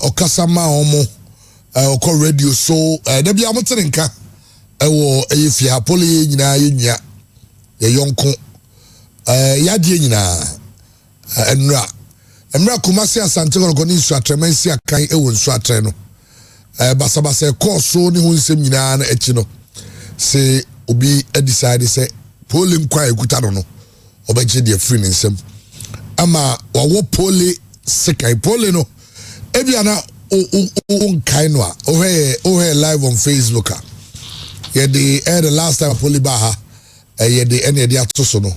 okasama omo okọ radio so da bia motenka ewo eyefia Pooley nyina yenua ye yonko yade nyina enra Kumasi Asante Kotoko ni Nsoatreman si akan ewo Nsoatre no basabasa course ni hu nsem nyina na echi no se obi decide say Pooley nkwa ekuta no obeje de free nsem ama wawo Pooley sekai Pooley no ebia na o kai no a o live on Facebook the last time Pooley baha the any the atoso no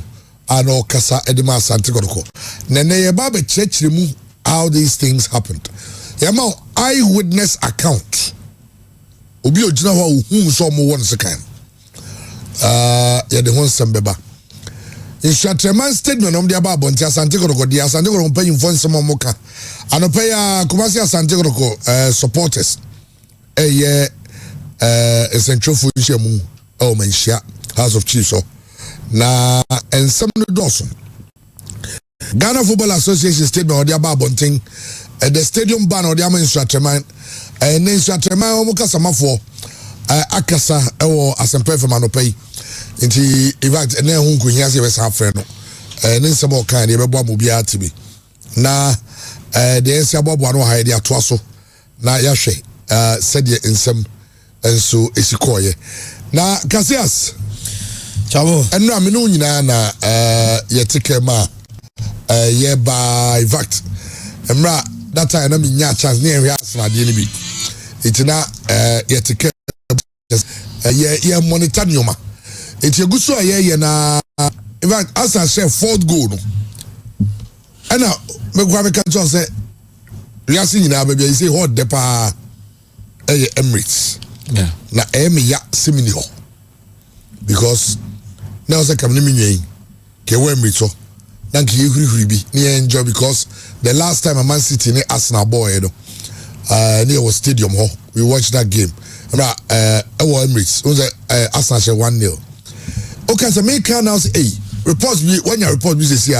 ano kasa edema Asante Kotoko nene ye ba be church mu how these things happened yama eyewitness account obi ogina ho hu so mo won sekan ye de hon sembeba Nsoatreman statement on the about Bonti Asante Kotoko the Asante Kotoko pay info nsem moka anopa ya Kumasi Asante Kotoko supporters essential for Shemu Menshia House of Chiefs na ensem no doso Ghana Football Association statement on the about Bonting the stadium ban on the Nsoatreman Nsoatreman omuka samafo akasa ewo asempa fema no pay nti event ene hu nkuhia se be sa afre no ne nsem o kan de be bo amobi atibi na de ensia bobo no ha de atoa so na ya hwe said nsem enso esikoye na Cassius chavo enra me no nyina na yetike ma ye by fact emra that time na me nya chance ne ehwe asna de ni bi itina yetike ye monitor nyoma eti eguso ye na in fact as I say fourth goal no ana me kwa me catch say riasi nyina ba bia say hot depa Emirates na ya semini ho because now say kam ni menwen ke we Emirates ho na ke hurihuri bi ni enjoy because the last time a Man City ni Arsenal boy no near was stadium ho we watched that game na Emirates on Arsenal share 1-0 okay so make now say hey reports when you report we say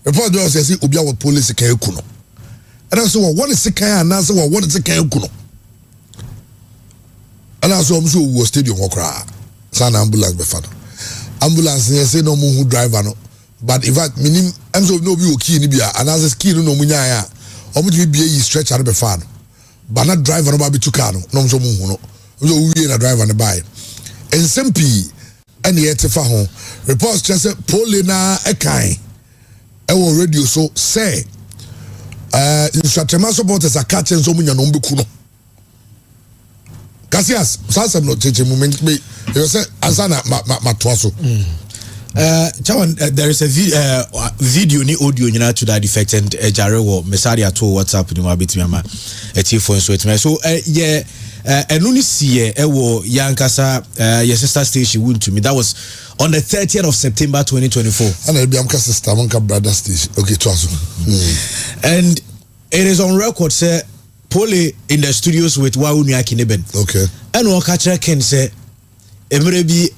report we say obi a police kan ekuno and so what is kan and so what is kan ekuno and so am so wo stadium okra san ambulance be fa ambulance ne say no mu hu driver no but in fact minim am so no bi o key ni bia and as key no mu nya ya o mu bi yi stretch ar be fa no but na driver no ba bi tu car no so mu hu no so we na driver ne buy en sempi and yet fa ho reports just say Pooley na ekan ewo radio so say Nsoatreman supporters are catching so munya no mbeku no Cassius sasem no cheche moment me you say asana matwa so Chawan, there is a video ni audio nyina to that effect and jare wo mesari ato WhatsApp ni ma betimi ama etifo Nsoatreman so yeah enuni siye ewo yankasa your sister station won to me that was on the 30th of September 2024 and be am sister monka brother station okay to aso and it is on record say Pooley in the studios with Waunua Kineben okay and o ka kire ken say emre bi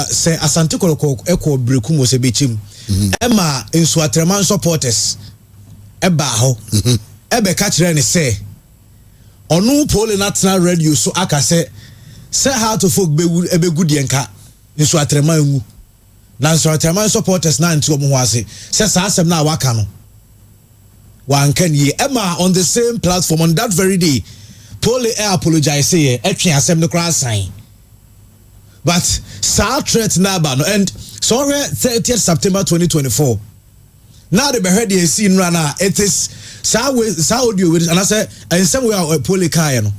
say Asante Kotoko eko breku mo se bechim ema Nsoatreman supporters eba ho ebe ka kire ne say onu Pooley national radio so aka say how to folk be good yenka Nsoatreman ngu na Nsoatreman supporters na nti omo ho ase say sa asem na waka no one can ye Emma on the same platform on that very day Pooley apologize here etwe asem no kra sign but sa threat na ba no and sorry 30th September 2024 now the behead the scene runner it is sa audio with and I say and somewhere Pooley kai no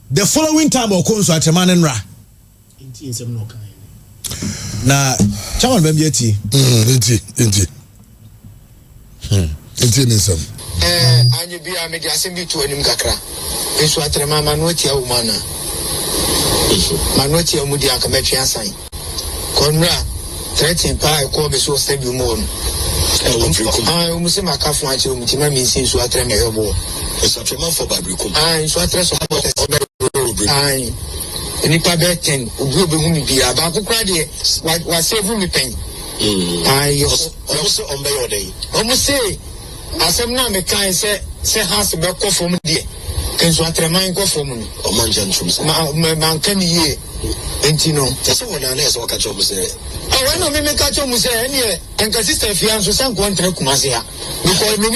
the following time o konso Nsoatreman nra inti nsem no kai na chawan bem yeti inti Intinism. Anya bi a me di asem to anim kakra. Nsoatreman manoti a umana. Manoti a mudi aka metwe asan. Konra threaten pa e ko be so stadium mo no. Umu se makafo anche umutima mi nsi Nsoatreman hebo. Nsoatreman for babrikum. Nsoatreman support. Ni pa be 10 obi be hu mi bia ba kokra de wa save mi pen. Almost on by your day. Almost say asem na me kan say say has be ko from there Nsoatreman ko from no o man jantum say man kan ye enti no say what na say waka cho say when no me ka cho mu say any enka sister fian so san ko ntre kumase ha because me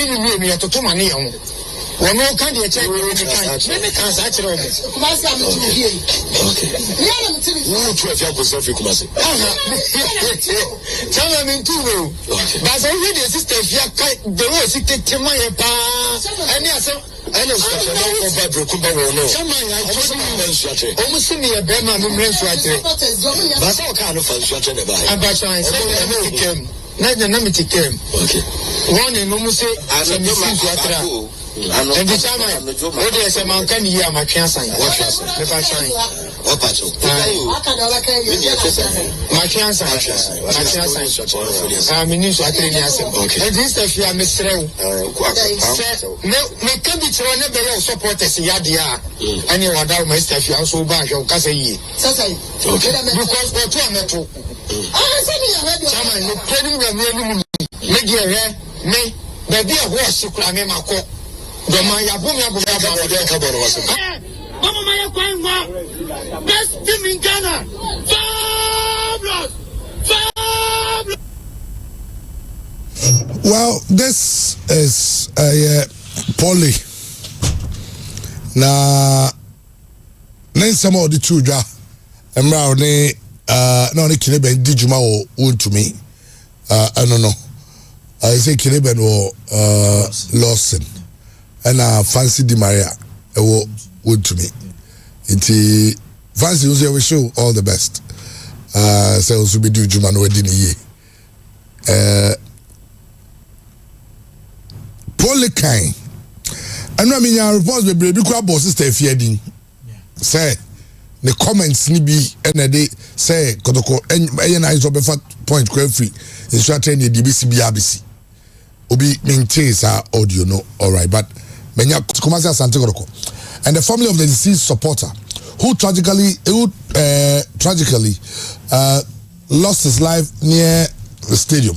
to mane ye ho when no can dey check me can say achiro me kumase am to here okay yeah I'm telling you no try fian ko say kumase tell me too but say we the sister fian the way she take tema ye pa any ase ana Nsoatreman ko ba Brekum ba wo no someone I told you Nsoatreman almost me a be man me Nsoatreman ba sa o ka no fa Nsoatreman ba and but I say na me tikem okay one no mu say as me Nsoatreman and the chairman what dey say man kan yi amatwe asan what asan me pa chan o pa cho me ni Nsoatreman ni asan and this stuff ya me srew me can be tro na be supporters ya dia any wada my stuff ya so ba hwe ka say yi because what to ameto chairman no training me dia me baby a ho sikura me mako the man ya boom ya was Mama Maya Kwangwa, best team in Ghana. Fabulous! Well, this is Pooley. Na some of the children, Emra ne no ne Kineben Dijuma or to me. I don't know. I say Kineben or Lawson. And Fancy Di Maria would to me. It's Fancy who's we show all the best. So also be do Juman wedding ye. Pooley kind. And I mean your reports be brave because boss sister fiading. Say the comments ni be and they say kotoko and I drop a point free instructing the DBC Obi maintains our audio no alright but and the family of the deceased supporter who tragically lost his life near the stadium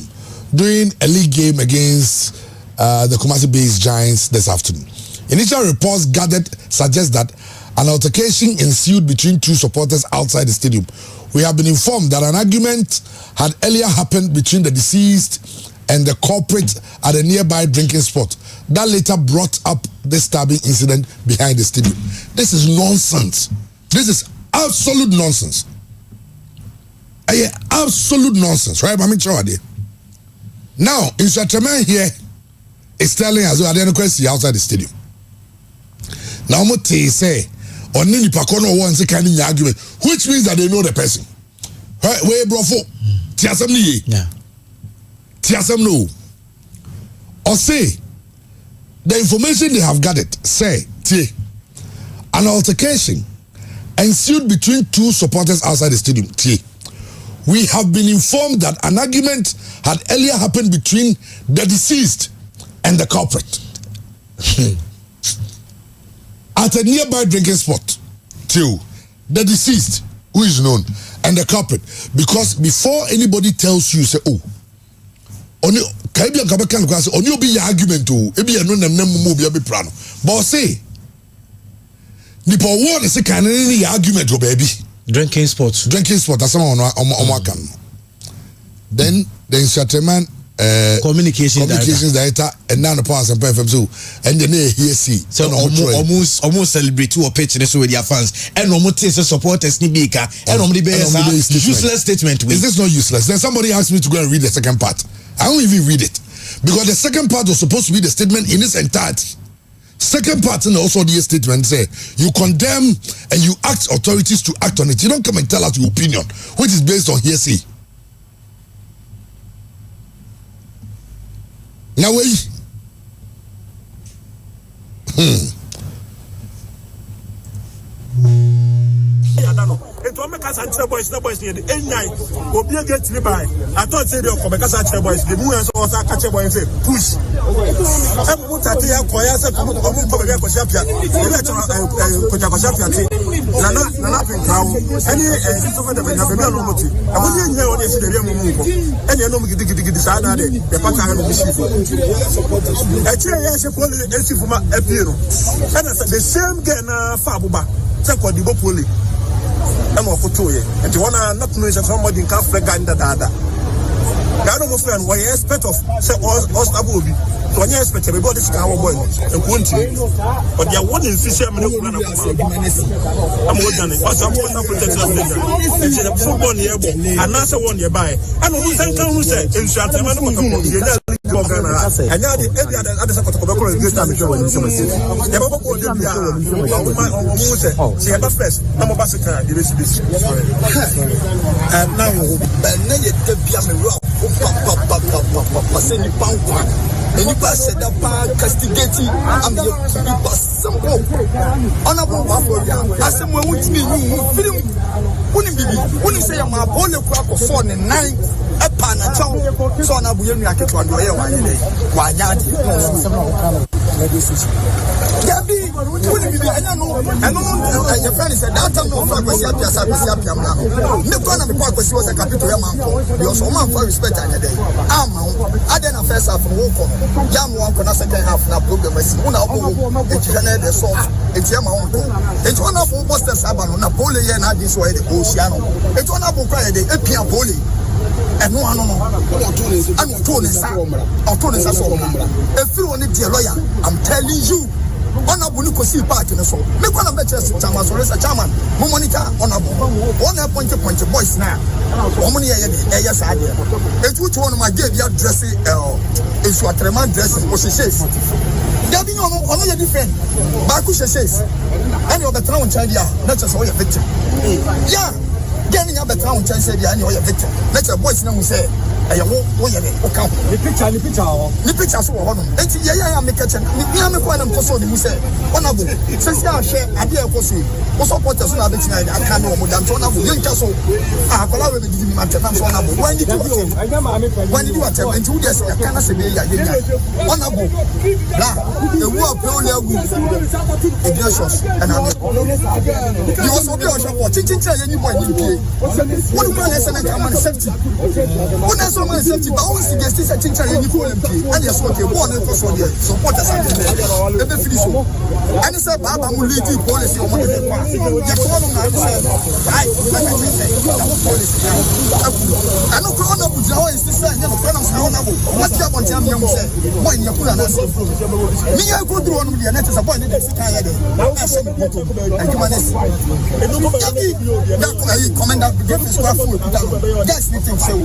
during a league game against the Kumasi-based Giants this afternoon. Initial reports gathered suggest that an altercation ensued between two supporters outside the stadium. We have been informed that an argument had earlier happened between the deceased and the culprit at a nearby drinking spot that later brought up the stabbing incident behind the stadium. This is nonsense. This is absolute nonsense. Absolute nonsense, right? Now, Nsoatreman here is telling us that they're question outside the stadium. Now, what they say, or Nini Pakono wants a kind of argument, which means that they know the person. Right? Where, bro, for Tiasamni? Yeah. Tiasam no. Or say, the information they have gathered say, an altercation ensued between two supporters outside the stadium. We have been informed that an argument had earlier happened between the deceased and the culprit at a nearby drinking spot. The deceased, who is known, and the culprit. Because before anybody tells you, say, oh, only Caribbean Kabakan class, only be argument to ebi eno nem move be plano. But say, Nipo word is a kind of argument, baby. Drinking sports. That's someone on can. Then the Nsoatreman communications director and now the powers and FM so and then here see so almost celebrate or pitch this with their fans and almost supporters nibika and useless statement. Is this not useless? Then somebody asked me to go and read the second part. I don't even read it because the second part was supposed to be the statement in its entirety. Second part and also the statement say you condemn and you ask authorities to act on it. You don't come and tell us your opinion, which is based on hearsay. Now wait. Into make us and boys, no boys near the A9. Will be a get by. I thought say they come because I boys. The moon was a catch boy and say push. Ebu tati ya koya se ko ko be ko shapia. Ele to ko shapia ti. Na pinkawo. Ani so fa de na be no moti. Amu ni nye woni esi de mu ko. Ani no mu gidi sa na de. De pata ha no bi shifu. E chire ya se ko le esi fuma epiro. And the same girl na fa abuba. Se ko di bo Pooley. I'm a kutoye. And you wanna not know somebody in Africa and dada. Gano mo friend, what you expect of say us abubi. So when you expect everybody to come boy and country. But they are one in fish I'm old than it. Also I'm going to protect us. It's a football near and that's one you buy. I know who say Nsoatreman and now the other support of the great time show in some city. The Baba she have a first. I'm a bicycle. And now, and you pass it up, castigating, I'm your simple. Honorable Waffle, I said, when we film, when you say I'm a bowl of crap of 4 and 9, a pan and chow, so now we are going to air one day. Why not? Gabi, wouldn't be, I know, your friend said that time no fuck was happy as I was happy. No one of the park was a capital man. You also man for respect on the day. I then a first half from Woko. Young one can a second half now program. It's one of the salt. It's your uncle. It's one of the bosses Abano, Napoleon, and this way the Oceano. It's one of the Friday, a Pia Pooley. And no, I'm told this. If you want to be a lawyer, I'm telling you. Honorable Nicosi Park in the soul. Make one of the chest chairman, so a chairman, Momonica, honorable. One point boys now. Omni, yes, I did. It's which one of my gave you dressing, Nsoatreman dressing, what she says. There be no other different. Bakusha says, any of the town child, not just all your victim. Yeah. Getting up the town child said, I know your victim. Let your boys know who say. I won't account. The picture so on. It's yeah, make a check. I am quite impossible. You say, honorable, since you share idea of also supporters on the tonight, I can't know more than honorable. Young castle. I collaborate with you, my honorable. When did you attempt and 2 years? I cannot say, honorable. The war Pooley Ignatius and you also be on shop teaching any boy. What do you say? I'm on safety. So many safety, but always suggest this a teacher in the and yes, okay, one for the supporters and the finish. And it's a Baba Muliti policy on the I know Corona Bujawa is the same, never pronounce honorable. What's your one time young said? Why in your Pula? Me, I go through one of the net is appointed as a kind and humanist. Commander, the difference for yes, you think so.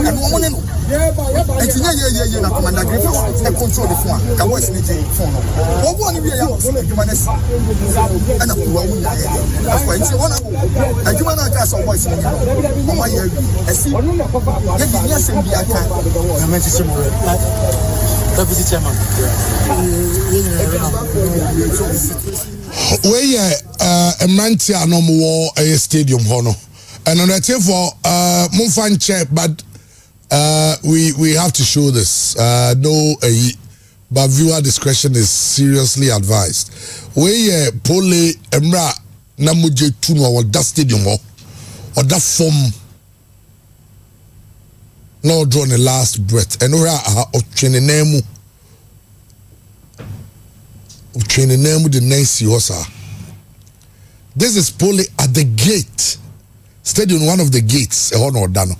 And woman, and yeah, Commander Griffiths, and control the phone. Can watch me phone. What one of you are humanist? And a woman, that's why it's one of a human castle voice. Oh, my year, I see. Yes, and be a cat. I meant to say more. Deputy Chairman. Where a Mantia no more a stadium honor. And on that for Mumfan check, but we have to show this. But viewer discretion is seriously advised. Where Pooley Emra Namuje Tuno or that stadium or that form no drawn the last breath. And where training name the Nancy Hosa. This is Pooley at the gate. Stadium, one of the gates, a honor dano.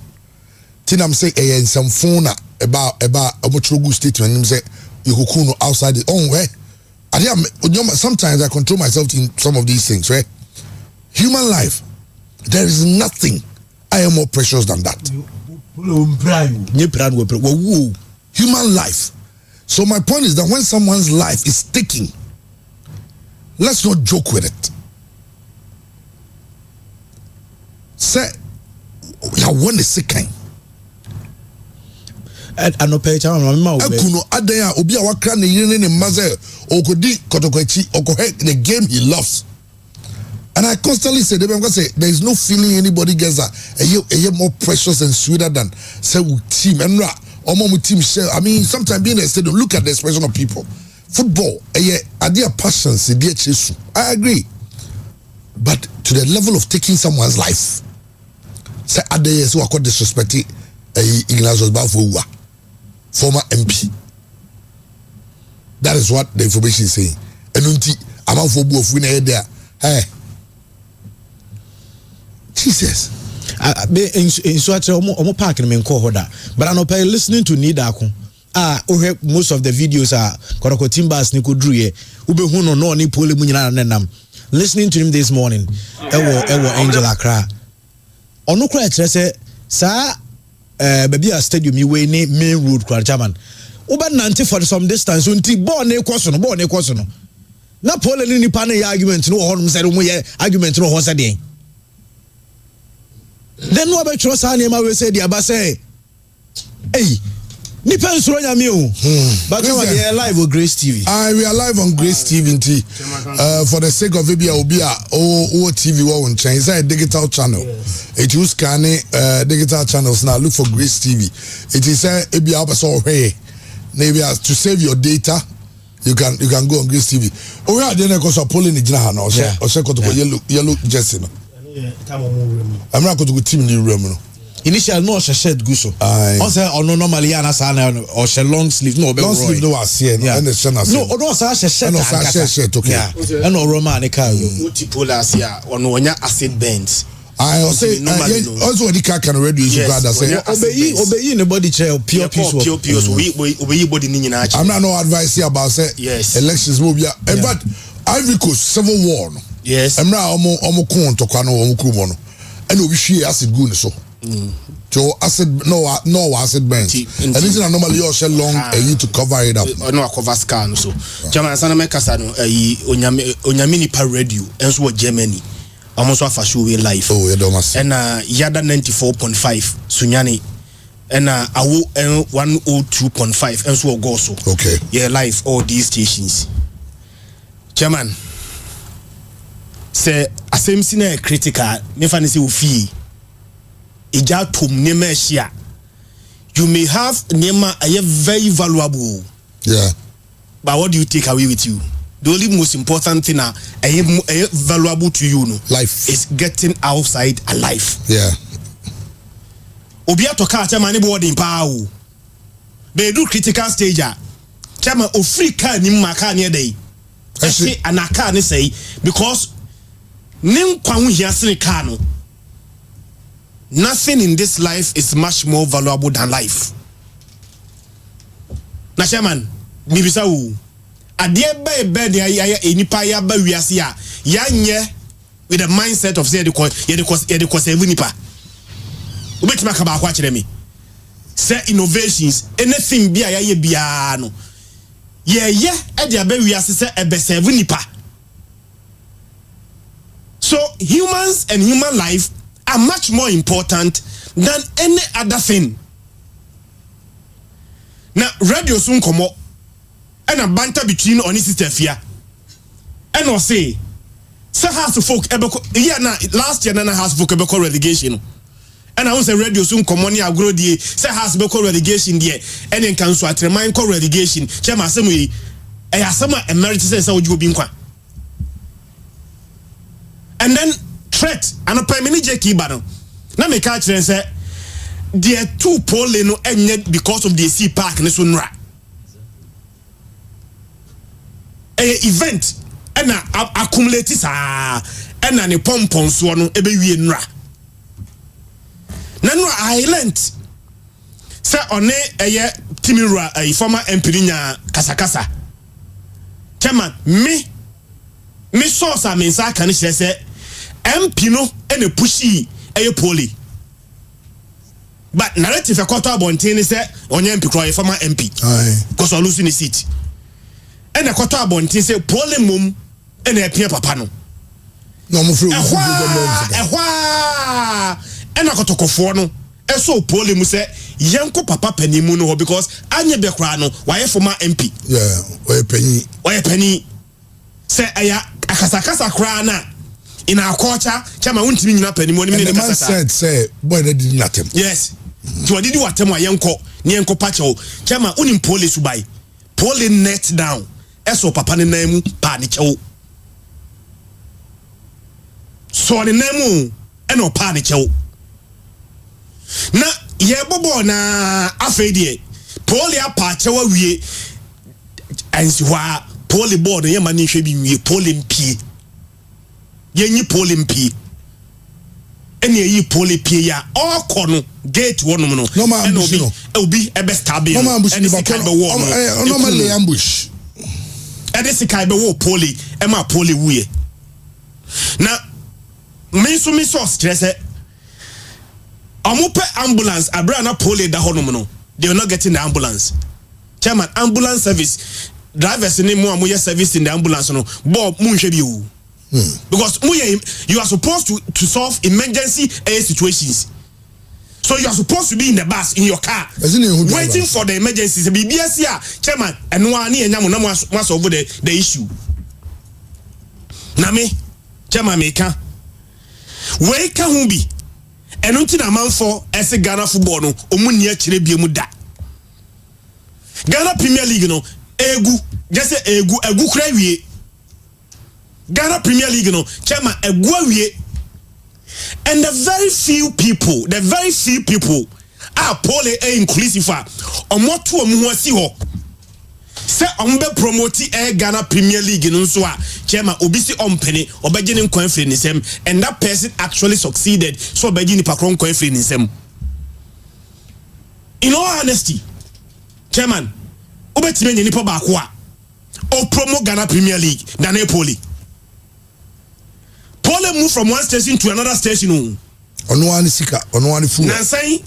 Tinam say in some phone about a much statement and say you could outside the own way. Sometimes I control myself in some of these things, right? Human life, there is nothing I am more precious than that. Human life. So my point is that when someone's life is taken, let's not joke with it. Say, I want a second. I no pay chama mama obe. Akuno adaya obi a wakra ne yire ne maze okodi kotokwachi okohe the game he loves. And I constantly say there is no feeling anybody gets a year more precious and sweeter than say team and Omo team share. I mean, sometimes being in a stadium, look at the expression of people. Football, are there passions? I agree. But to the level of taking someone's life, say at the years who are called disrespecting Ignatius Bafoua, former MP. That is what the information is saying. And I'm out for both winner there. Hey, Jesus. In park in Menko, but I'm not listening to Nidako. Most of the videos are Koroko Timbas Nico Druye, Ube Huno no ni Pooley Munina Nenam. Listening to him this morning, Ewo Angel Accra. Ono kra etrese sa baby a stadium you way main road kra German. Uba nante for some distance unti ball ne kwaso no. Na Pooley ni pa na argument no honum say mo ye argument no ho say den. Then no be trust ani ma we say dia ba say hey Nipa nsuro nyame o. But we are live on Grace TV. We are live on Grace TV. For the sake of Obia TV one change. It's a digital channel. It use digital channels now. Look for Grace TV. It is a maybe to save your data. You can go on Grace TV. Oh yeah, then because of Pooley Nijana no. Yellow jersey no. I'm not going to go team in the room. Initial no shirt guso. Also ono normally ana sana or long sleeve no be long sleeve no was here no and the shirt. No ono sa shirt. No sa shirt okay. Yeah. And Roma ne car multiple as here ono onya acid bends. I also the car can already use brother say obey in the body chair pure peace. So we body ni nyina. I'm not no advice here about say elections will be but Ivory Coast civil war no. Yes. Emra omo kon to kwa no omo krumo no. And we share acid gun so. So acid no acid burns. And this is normally you share long you to cover it up. No cover scan so. German sana me kasa no onyame ni pa radio enso Germany. Almost afa show we live. Oh yeah domas. And yada 94.5 Sunyani. And awo 102.5 enso go so. Okay. Yeah live all these stations. German say asem sina critical me fa say ofi ija tom nema hia you may have nema very valuable, yeah, but what do you take away with you? The only most important thing valuable to you no life is getting outside alive. Yeah, obi atoka chama ne boarding pa o be do critical stage a chama ofrika ni maka ne dey ese anaka ne say because nim kwan hia sene ka no. Nothing in this life is much more valuable than life. Na chairman, mibisa wu. Adie be ya enipa ya ba wiase a ya nye with the mindset of say the conserve nipa. Obetima ka ba kwa kire me. Say innovations, anything bia ya ye bia no. Ye e dia ba wiase say e be serve nipa. So humans and human life are much more important than any other thing. Now, radio soon come up and a banter between on his sister Fia. And I'll say house of folk last year na house folk ebeko relegation. And I want say radio soon come on here grow the say house ebeko relegation there and then Nsoatreman call relegation. Chema asem yi e asem a emerit say oju obi nkwa. And then threat and a prime minister Kibano. Now me catch them say there two Pooley no enye because of the sea park ne sunra. Event and accumulate sa and ne pompon so no ebe wie nra. Nanu island say one Timirua a former MP nya kasakasa. Chairman me source am inside kan say MP no ene pushi Pooley. But narrative a quarter abontin say onye MP cry former MP. Because on losing the seat. And a quarter abontin say Pooley mum ene pia papa no. No mo fru. And a kotokofo no. So Pooley mu say yanko papa panimu no because anye be kra no why former MP. Yeah, oye penny. Say aya akasakasa kra na in our culture, chama untimi nyina panimu ni the man said say boy they did nothing. Yes. So did you attempt yanko ni enko pacho chama unim Pooley subai Pooley net down eso papa ne nan mu pa ne chewo so ne nan mu eno pa ne chewo na ye bobo na afedie Pooley apa chewo wie ansi wa Pooley board ye mani hwe bi wie Pooley mpie ye nyi Pooley mpie eni yi Pooley pie ya okono gate wonum no obi ebe stabil eni sika be wo normally ambush ede sika be wo Pooley e ma Pooley wuye na me so stress amupe ambulance abra na Pooley da honum no they are not getting the ambulance chairman ambulance service drivers ni mo amoye service in the ambulance no bob mu nhwe bi o because you are supposed to solve emergency situations. So you are supposed to be in the bus, in your car, waiting for the emergencies. BBS chairman, and one year must over the issue. Name, chairman maker. Where can we be? And until a month for as a Ghana football, no, Omunia Chirebiamuda. Ghana Premier League, no, just a egu cry. Ghana Premier League, no, chairman, a guawie. And the very few people are Pooley inclusive or more to a muasiho. Say ombe promote Ghana Premier League in Unswa, chairman Obisi Ompeni or beginning confidence him, and that person actually succeeded, so beginning Pakron confidence him. In all honesty, chairman, Obetimen Nipo Bakwa or promote Ghana Premier League than a Pooley. Pooley moved from one station to another station. On one sika, on one food. Now say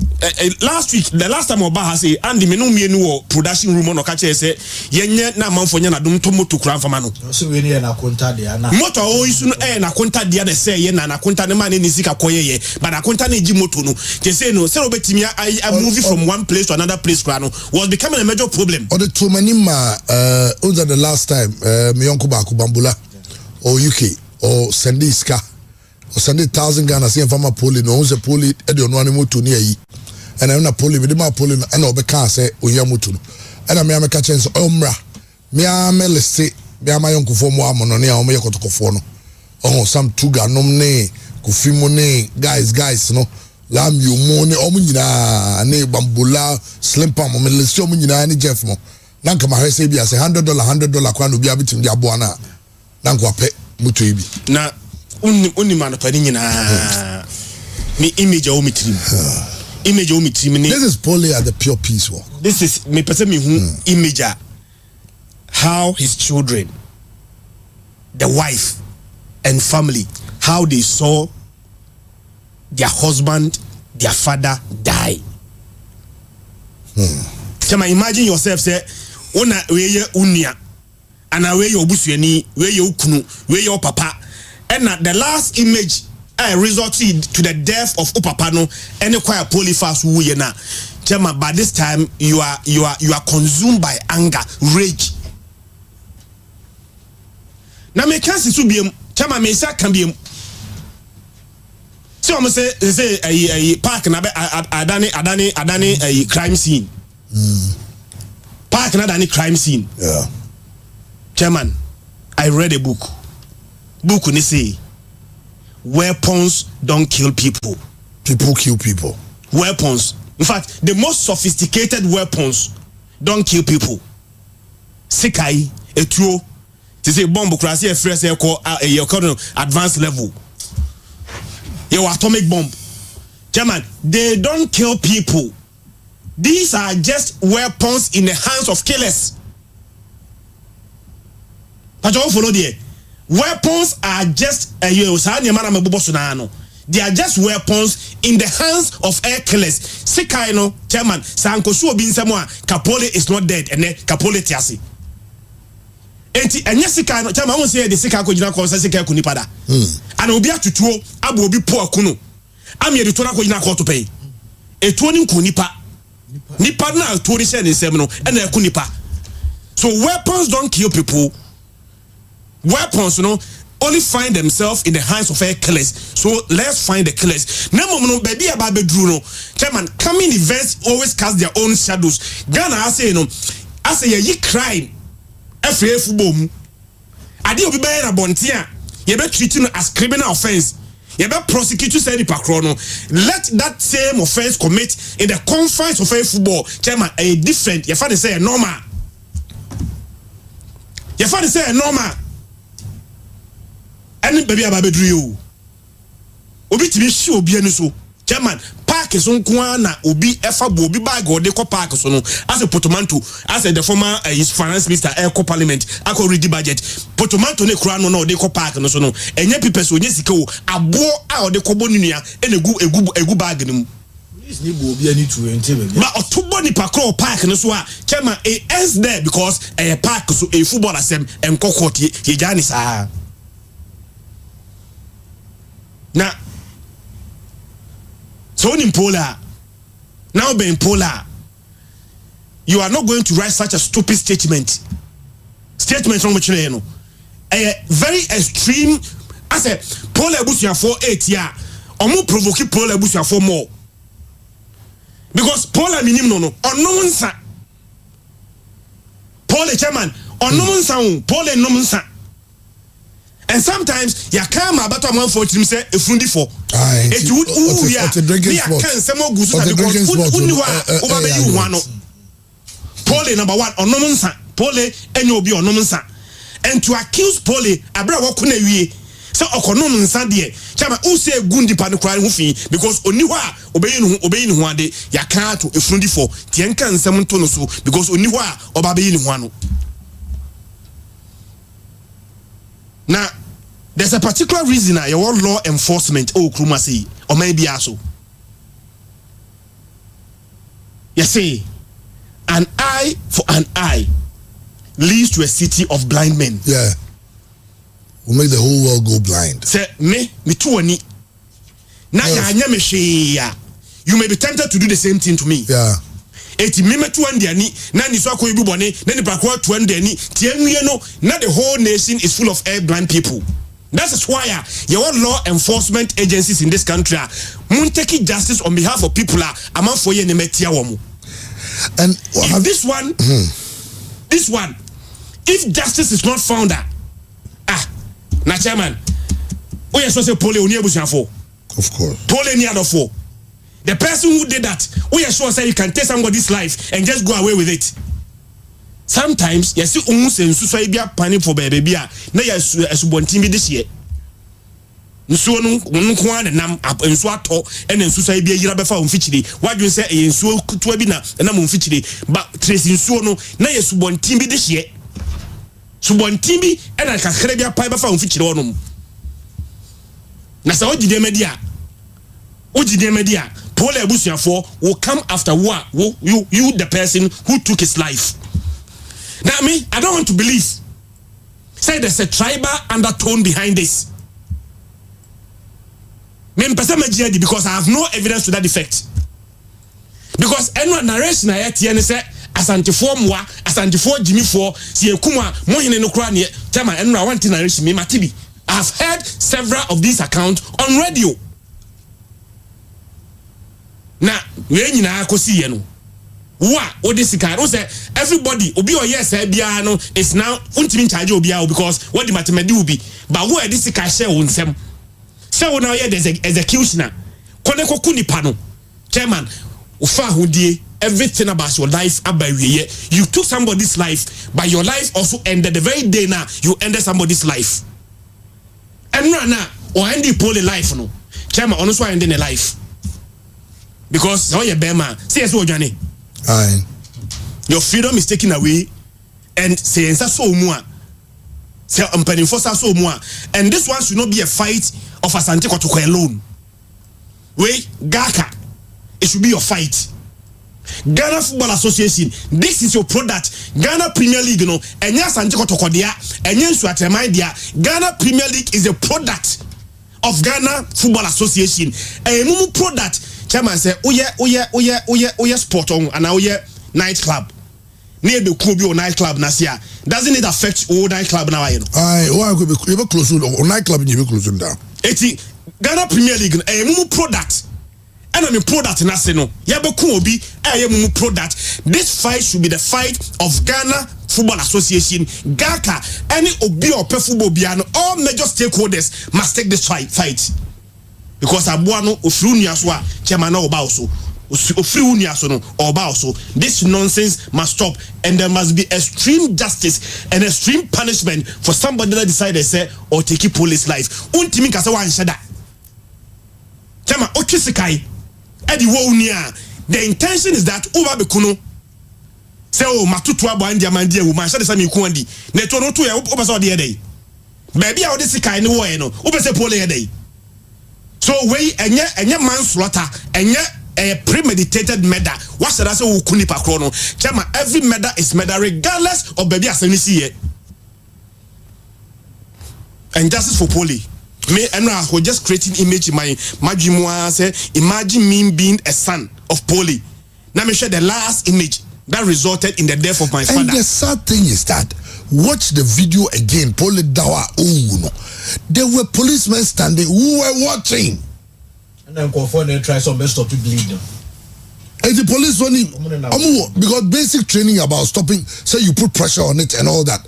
last week, the last time Oba has say, and the menu production room on Okache say, yenye na manfonya na dum tomo to kran famano. So we need na konta dia na. Moto o isu na konta dia de say ye na konta ne man ni sika koye ye, but na konta ne ji moto no. They say no, say obetimi I moving from one place to another place krano was becoming a major problem. Or the too many over the last time me uncle Baku Bambula or UK or Sandy Ska. Or send 1,000 Ghana see from a Pooley, no one's a Pooley, Eddie no animal to near ye. And I'm not Pooley with my Pooley and over car say, Uyamutu. And I'm a catching Omra. Mia Melisi, Mia my uncle for more money or Mayako Fono. Oh, some Tuga, no ne, Kufimone, guys, no. Lam you money, Omina, ne Bambula, Slim Pam, Melisio Munina, and Jeff Mo. Nanka Mahesabia say $100 quan will be able to Yabuana. Nankwa pet Mutuibi. Now, Uni man na me image o mitrim. Image o mitrim. This is Pooley at the pure peace walk. This is me person me who image how his children, the wife and family, how they saw their husband, their father die. So imagine yourself say una weye unia and weye obusuani, weye ukunu, weye papa. And the last image resulted to the death of Upapano and quite a Pooley fast who you na. Chema, by this time you are consumed by anger, rage. Now me can't see be chema me say can be. So I'm say a park na adani a crime scene. Park na adani crime scene. Yeah. Chairman, I read a book. Book ni say weapons don't kill people. People kill people. Weapons. In fact, the most sophisticated weapons don't kill people. Sikai, etuo, to say bomb crasi a fresh advanced level. Your atomic bomb. German, they don't kill people. These are just weapons in the hands of killers. But you follow there. Weapons are just they are just weapons in the hands of air killers. Sikaino, chairman, Sankosu bin Samoa, Kapole is not dead, and Kapole Tiasi. And yes, Sikaino, chairman, I won't say the Sikako Jina Kosa Sika Kunipada. And Obia to two, Abu be poor Kunu. I'm here to Tonako Jina to pay. A 20 Kunipa. Nipa na 27 in Semino, and a Kunipa. So weapons don't kill people. Weapons, only find themselves in the hands of killers. So let's find the killers. No, baby about bedroom. Chairman, coming events always cast their own shadows. Ghana, I say, ye crime. Every football. I did be a bontia. You be treating as criminal offense. You be prosecute you say let that same offense commit in the confines of a football. Chairman, a different. You find say normal. You find say normal. Any baby ababedrio. Obi tibi shi obi ani so. Chairman, park so nko na obi efa bo obi bag o de ko park so no as a Potomanto as the former his finance minister Eco Parliament ako ready budget Potomanto ne kura no na o de ko park no so no enye people so onye sika o abo a o de ko bo nua egu bag ni mu ni bo obi ani tu ente baby but otubo ni pakro park no so a chairman it ends there because a park so a football asem enko court ye jani sa na so in Pola, now being Pola, you are not going to write such a stupid statement. Statement from which you know, a very extreme. I said, Pola Busia for 8 years, or more provoke Pola Busia for more. Because Pola minimum no, or no one sa. Pola chairman, or no one sa, Pola no one sa. And sometimes ya come about a month for him say a fundi for it would can some more goods because over you one Pole number 1 on nomonsa Pole and you'll be on nomonsa and to accuse Pole abra wakune wie so okonomonsa de chama who say gundi panu cry hufi because oniwa obeyin hu ade ya kan to a fundi for tienka nsem to no so because oniwa obabeyin hu ano. Now, there's a particular reason you want law enforcement Kruma say, or maybe also. You see, an eye for an eye leads to a city of blind men. Yeah. We'll make the whole world go blind. Say, me too ani. Now you may be tempted to do the same thing to me. Yeah. Eti mime tu andi ani na ni so akọ ebu bone na ni pakwa tu andi ani tienwie no na the whole nation is full of blind people. That is why you want law enforcement agencies in this country mun take justice on behalf of people among for ye ne metia wo mu. And this one if justice is not found na chairman o ye so say Pooley oni abusuafo. Of course. Pooley ni adofo. The person who did that, we are sure say you can take somebody's life and just go away with it. Sometimes, you see, almost in society, planning for baby, na ya subontimbi this year. Nso no nkwan nam nso ato and nso sai bia yira befa umfichiri wadwen say nso kutua bi na umfichiri but trace nso no na ya subontimbi this year. Subontimbi and kakra bia pai befa umfichiri wonom. Na sa ogide media Pooley Abusiafo will come after you the person who took his life. Now I don't want to believe. Say there's a tribal undertone behind this. Because I have no evidence to that effect. Because any narration I hear say Asante Jimmy for si ekuma mohine no kra ne chama enu I want narration me matibi. I have heard several of these accounts on radio. Now, we nyina akosi ye no. Wa odisika o say everybody obi o yes bia no is now untimi charge obi a because what the mathematics will be. But who edisika share won sem. Say we now here there's executioner. Kone koku nipa no. Chairman, ufa hodie everything about your life abawiye. You took somebody's life, but your life also ended the very day now you ended somebody's life. And now or end the Pooley life no. Chairman honestly so ending a life. Because how you bema say yes Johnny. Aye. Your freedom is taken away and say so more. Say so more. And this one should not be a fight of Asante Kotoko alone. Wait, Gaka. It should be your fight. Ghana Football Association, this is your product. Ghana Premier League, you know, and yes, Asante Kotoko dia, and yes, Nsoatreman dia. Ghana Premier League is a product of Ghana Football Association. A mumu product. Chairman say, oye sport on and oye nightclub. near the Kubi or nightclub Nasia. Doesn't it affect all nightclub now? Why could be close to nightclub and you be close down? Eti Ghana Premier League a mumu product. And I mean product in Aseno. Yabokuobi a mumu product. This fight should be the fight of Ghana Football Association, GACA, any Obi or Football Biano, all major stakeholders must take this fight. Because Abuano Ofruniaswa, Chairman Obaoso, Ofruniasono, Obaoso, this nonsense must stop, and there must be extreme justice and extreme punishment for somebody that decided say or take a police life. Untimi Kasawa and Shada. Chama Ochisikai, Eddie Wonia. The intention is that Uba Bekuno. Say matutu abo andi amandi ewu man shade sami ku andi na to no to ya obaso de dey baby a odi sika ni wo e no obese pole e dey so we enye manslaughter enye premeditated murder what should I say wo kuni pa kro no chama every murder is murder regardless of baby asemi si ye and justice for Pooley me and I was just creating image in my madwimwa say imagine me being a son of Pooley na me share the last image that resulted in the death of my father. And the sad thing is that, watch the video again, Pooley Dawa Uno. There were policemen standing who were watching. And then confirm and try some best stop to bleed them. And the police only, because basic training about stopping, so you put pressure on it and all that.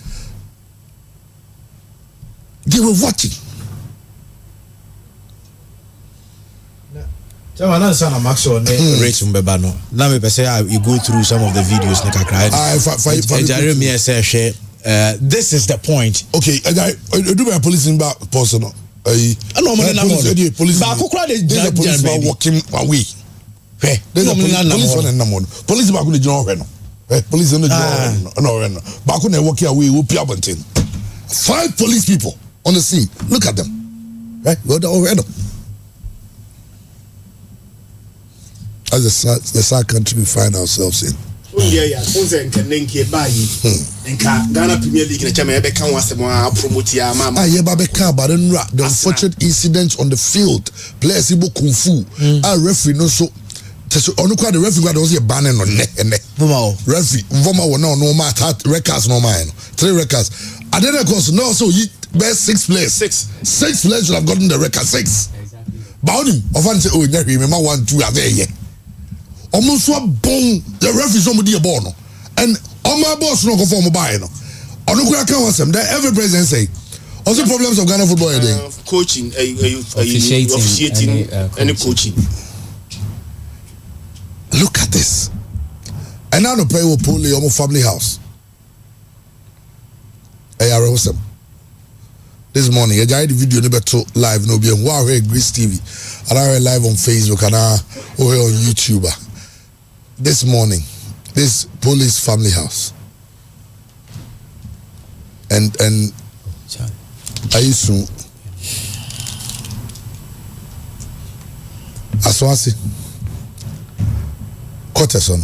They were watching. So I understand I'm actually rate Mbebano. Now me say you go through some of the videos like I cried. This is the point. Okay, I do my police in back personal. I know police walking away. There's a police on and number. Police back on the general. Police on the general. Back on the walking away will be 5 police people on the scene. Look at them. Right? Go down over. As the sad country we find ourselves in. Ghana Premier League na chama ebe kan wasem a promote ya mama. But the unfortunate incident on the field, players ibo kung fu, referee no so onukwa the referee was a banning on referee Voma no matter records no mine 3 records. I didn't course no so he best 6 players. 6 players should have gotten the record 6. Exactly. But him often say remember 1 2 are there. Almost one bone the referee somebody a ball and on my boss no go for mobile no on no can was them there every president say also problems of Ghana football coaching officiating any coaching. Look at this, and now the play will Pooley on family house. This morning I the video never to live no be wow here Greece TV and I live on Facebook and on YouTube. This morning, this police family house, and I used to Aswasi Koteson.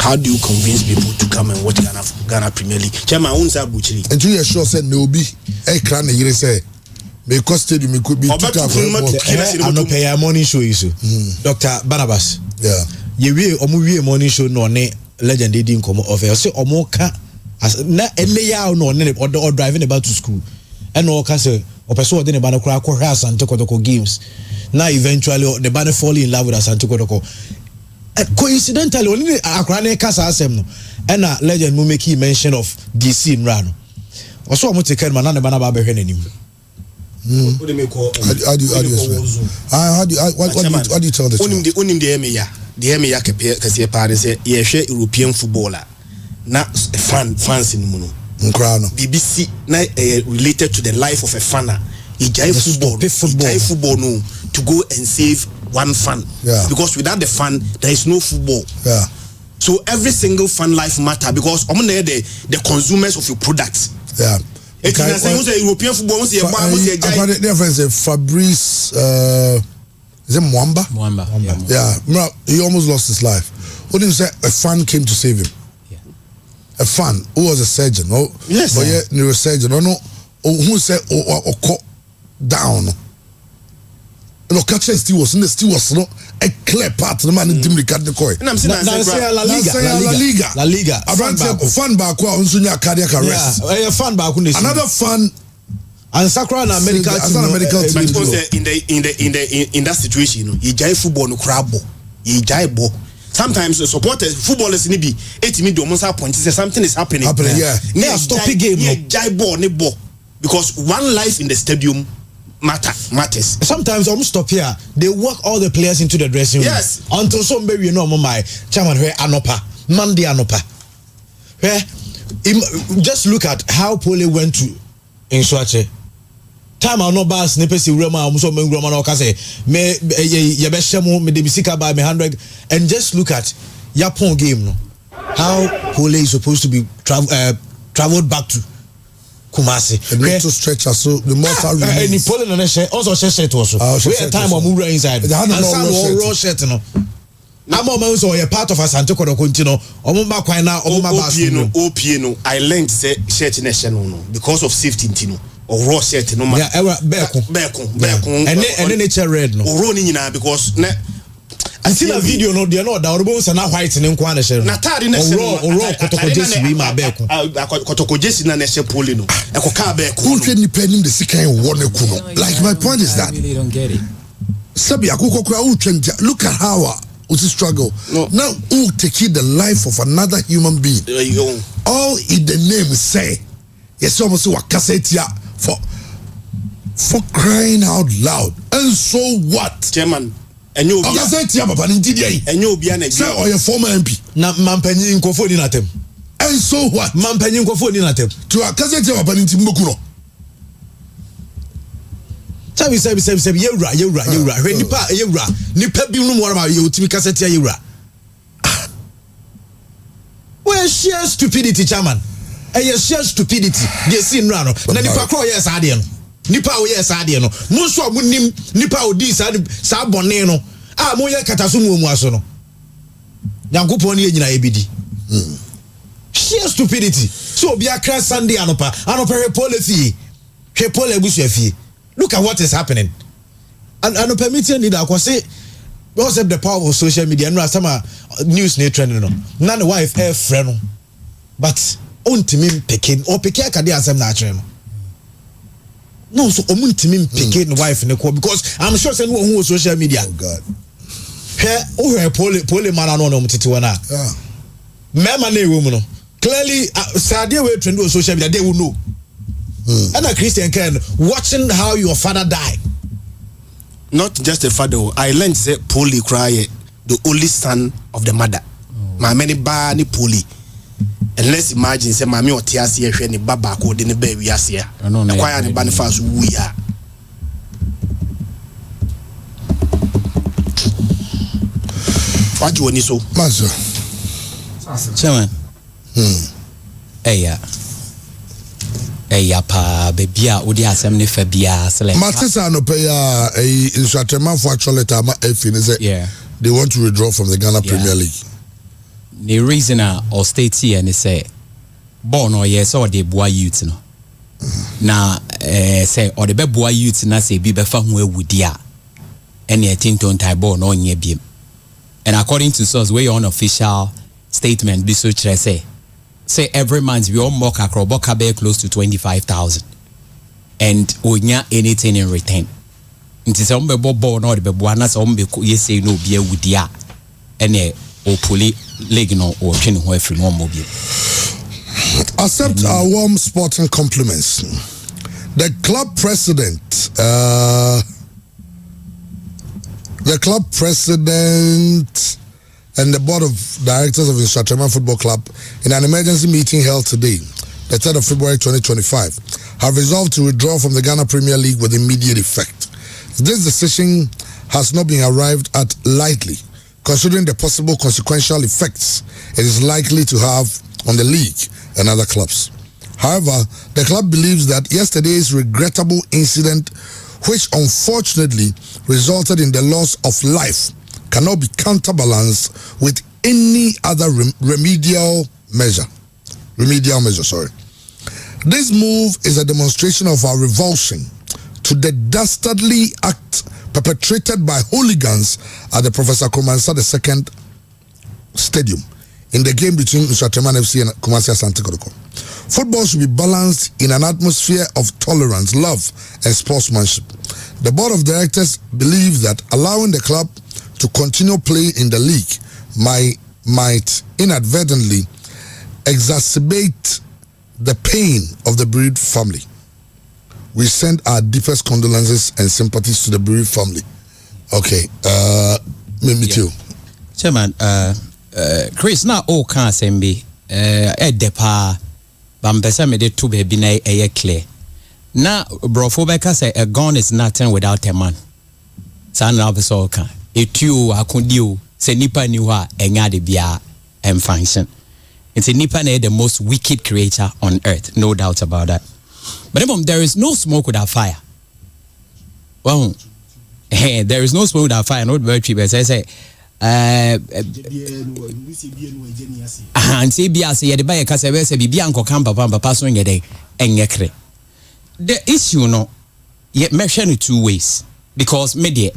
How do you convince people to come and watch Ghana Premier League? Chairman Unsa Buchiri. And you are sure said no be a crane you say. Because stadium it could be I'm not pay a morning show issue. Dr. Barnabas. Yeah. You will morning show no ne legend didn't come over. Say Omoka as na emeya no ne or driving about to school. And all can say or person then about to house and Tokotoko games. Now eventually the banner fall in love with us and Tokotoko. Coincidentally, only Akrane Casa Asem and a legend will make mention of DC in Rano. Also, I'm going to take man and Banaba Behenim. What do you tell the EMEA kasi say European footballer na fans in muno BBC na related to the life of a fanner. Football no to go and save one fan because without the fan there is no football. So every single fan life matter because the consumers of your products. European football Fabrice is it Mwamba? Yeah, he almost lost his life. What did you say? A fan came to save him. A fan who was a surgeon. Oh yes, but yeah, neurosurgeon. No, who said down. No, catcher still was no a clear part the man dim card the coin. And I'm saying La Liga. Fan back unso nya cardiac arrest. Yeah, fan back another fan and Sakra na medical team. But in that situation, you jai football no crabo. You jai bo. Sometimes the supporters, footballers need be 8 minutes almost points. Something is happening. Yeah. Now stop the game. Yeah, jai ball, ne ball. Because one life in the stadium matters. Sometimes almost stop here. They walk all the players into the dressing room. Yes. Until somebody you know my chairman where Anopa. Monday Anopa. Where just look at how Pooley went to Nsoatreman. Time I no bas nepesi urema amuso mengroma na okase me yebeshemu me debisika by me 100 and just look at Yapon game no how Pooley is supposed to be traveled back to Kumasi and need to stretch us so the mortal and he Pooley no share also shirt also we time we move inside and raw shirt no I'm almost a part of Asante Kodokutino omumba kwa na omumba basu no I learned say shirt no because of safety ntino or raw shirt no man. Yeah, Beko. And then it's red no. Or running na because na. I see a video no they know that Orobos na white in Nkwana share. Na tari na share. Or Kotoko Jesi be my Beko. Kotoko Jesi na share Pooley no. Eko ka Beko. Who can depend him the second one kuno? Like my point is that. I really don't get it. Sabi akoko kwa look at how we struggle. No. Now who take the life of another human being? All in the name say. Yes, almost wakasetia for crying out loud. And so what? Chairman, and you wakasetia papa ntidia. And you be an say or your former MP. Na mampanyi nkofo ni natem. And so what? Mampanyi nkofo ni natem. To wakasetia papa ntimbokuno. Sabi yewra. When nipa yewra. Nipa bi no mo ma ye utimi kasetia yewra. Where sheer stupidity, chairman. Sheer stupidity. They see no. Na nipa kro yes ade no. Nipa o yes ade no. Mo so mo nim nipa o di sa bone no. Mo ye kataso mu aso no. Yankopon ne nyina ebidi. Sheer stupidity. So obi akra Sunday anopa policy. He Pooley busu afie. Look at what is happening. And permitting need akwose because of the power of social media no some news ne trend no. Na the wife friend no. But ontimi pekin or peke akade asem na akere no so omuntimi pekin wife ne ko because I'm sure say no who social media. Oh God. He Pooley man no mtiti wana. Yeah. Mema na ewo mu no. Clearly Sadia we trend on social media they will know. And a Christian can watching how your father died. Not just a father. I learned say Pooley cry the only son of the mother. My many ba ni Pooley. And let's imagine say mami otiasi ye hwe ni baba ko de ne ba wiase ya. Kwaya ne ba ne fa so wu ya. What you want so? Master. Chairman. Pa baby odi asem ne fa bia select. Matisa no pay Nsoatreman for actually time they want to withdraw from the Ghana Premier League. The reason or state here and say born or yes or the boy youth no. Na say or the be boy youth na say bi be fa ho awudia. Any tinton tie born on ye bi. And according to source where your unofficial statement be so say every month we all mock akroboka be close to 25,000 and onya anything in return. Nti se ombe bobo no de bebo na se ombe yesi no bia wudia ene o Pooley league no o twene ho afri no mo bia. Accept our warm sporting compliments. The club president and the board of directors of Nsoatreman Football Club in an emergency meeting held today, the 3rd of February 2025, have resolved to withdraw from the Ghana Premier League with immediate effect. This decision has not been arrived at lightly, considering the possible consequential effects it is likely to have on the league and other clubs. However, the club believes that yesterday's regrettable incident, which unfortunately resulted in the loss of life, cannot be counterbalanced with any other remedial measure. This move is a demonstration of our revulsion to the dastardly act perpetrated by hooligans at the Professor Komansa II Stadium in the game between Nsoatreman FC and Kumasi Asante Kotoko. Football should be balanced in an atmosphere of tolerance, love, and sportsmanship. The board of directors believes that allowing the club to continue playing in the league might inadvertently exacerbate the pain of the bereaved family. We send our deepest condolences and sympathies to the bereaved family. Okay, me too. Chairman, Chris, na o kan sembi depa bampesa me de two baby na clear. Na brofo beka say a gun is nothing without a man. San na so kan. Etu akundio se nipa ni wa enya de bia em function. It's a nipa na the most wicked creature on earth, no doubt about that. But there is no smoke without fire. Well, there is no smoke without fire. Not very cheap. As I say, and say bia say the buyer kase be say bibia anko kan papa so nyede enyekre. The issue no ye mention it two ways because media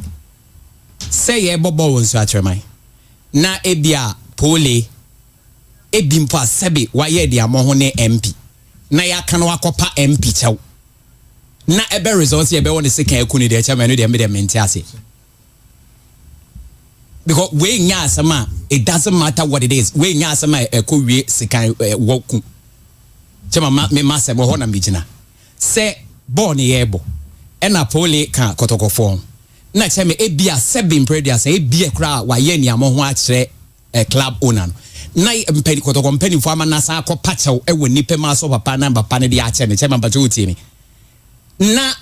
say ye bobo Nsoatreman na ebia Pooley ebimpo asebe waye de amoho ne MP na ya kan wakopa MP chaw na ebe results ye be won se kan akuni de chairman no de me de mente ase because we nya asema it doesn't matter what it is we nya asema ekowie sekan woku chema me mase bo ho na migina se born yebo ena Pooley kan kotokofo na cheme ebia 7 previous ebia kra waye ni amoho a kire club owner no na mpeni kotoko mpeni fo ama na sa akopa chaw ewo nipe ma so papa na papa ne de a che ne chema ba joti mi na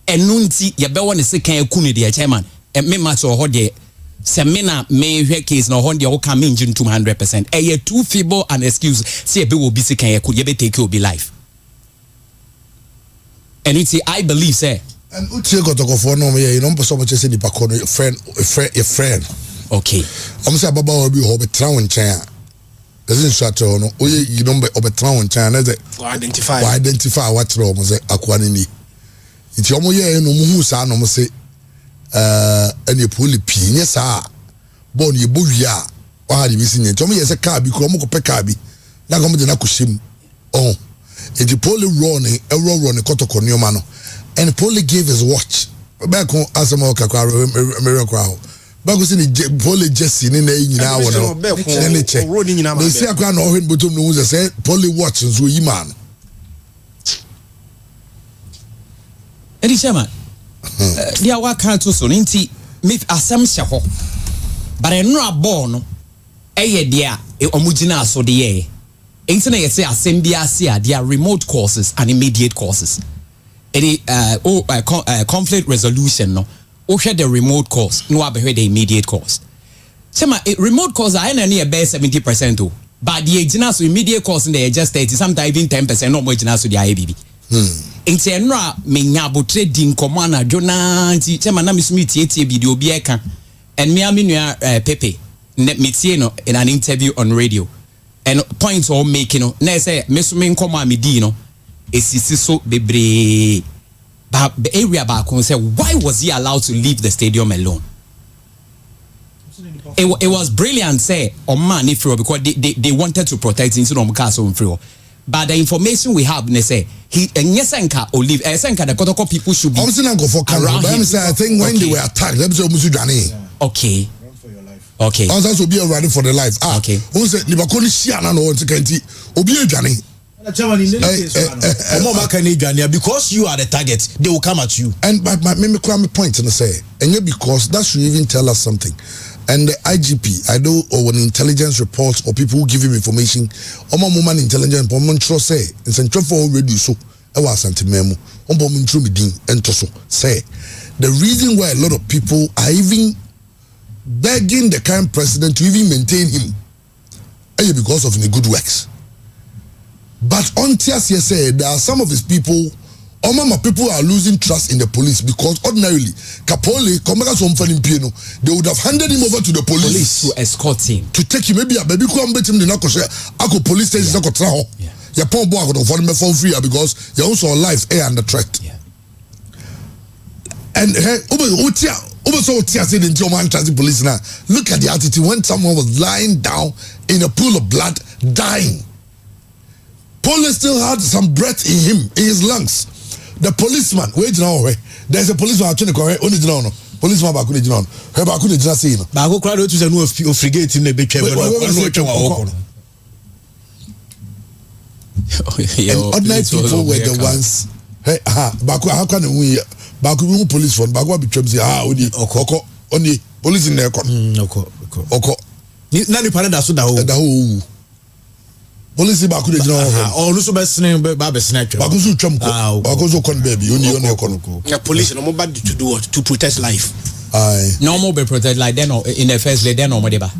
enunti ye be won sekan akunu de chairman me ma so ho de semina me hwe case na ho de o ka me engine 200% ye too feeble an excuse say be will be sekan akunu ye be take obi life and it's I believe say and utie kotoko fo no me you know so much say nipa ko no your friend okay I'm say baba obi ho be travel nchen doesn't shut on no you know obetra won chan na identify what ro mo say akwa ni nti omo ye no mo hu sa no mo say ene Pooley pi nye sa bon ye bo wia wa ha de bi sin nti omo ye say car bi ko omo ko pe car bi na ko mo de na ko shim oh nti Pooley run kotoko ni o ma no and Pooley gave his watch back on asemo kakwa me kwa bago si ni Pooley Jesse ni na nyina wo no ne che ne si akwa na ohwen botom no hu say Pooley watch nso yi man Edi chairman dia wa kan to so nti me asem hye ho but eno abo no eye dia omugina aso de ye enti na ye say asem bia se a dia remote courses and immediate courses any conflict resolution no ohwe the remote course no abehwe the immediate course sema remote course I na near be 70% o but the ejina so immediate course in there just 30 sometimes even 10% no mo ejina so the IBB enti eno a menya abotre di nkomo na dwona nti sema na misumi tie bi de obi eka and me aminua Pepe metie no in an interview on radio and points all making no na say mesumi nkomo a medi no esisi so bebre. But the area back say why was he allowed to leave the stadium alone? It was brilliant say on man if because they wanted to protect him so castle free. But the information we have they say he Nyesenka or leave Nyesenka the Kotoko people should be around him. I think when they were attacked okay. Okay. Also will be running for the life. Okay. Who said Libakoni Shiana no Kenti Obi Jani? Because you are the target, they will come at you. And my point and say, and yet because that should even tell us something. And the IGP, I know, or when intelligence reports or people who give him information, or my woman intelligence, or Montro say, and Central for already so, I was anti-memo, on Bomentru Midin, and Toso say, the reason why a lot of people are even begging the current president to even maintain him, is because of the good works. But on TSC said there are some of his people, people are losing trust in the police because ordinarily, Pooley, they would have handed him over to the police to escort him. To take him, maybe come bet him the police station because you're also alive under threat. Yeah. And Also, Tia said in German transit police now. Look at the attitude when someone was lying down in a pool of blood, dying. Pooley still had some breath in him, in his lungs. The policeman, wait now, there's a policeman trying to correct only no. Policeman back on the ground. Her back on the just saying. Bago crowd to the new frigate in the big and ordinary people were the ones. Hey, Baku, how can we Baku police phone? Baku be trying to say, only police in there. Oko. Nani parada so da whole. Police Baku the general. All also best name Babes Snatcher. Bakuzu Trump. Bakuzu con baby. Yeah, police no more bad to do what? To protect life. Aye. No more be protect like then in the first place then no more deba.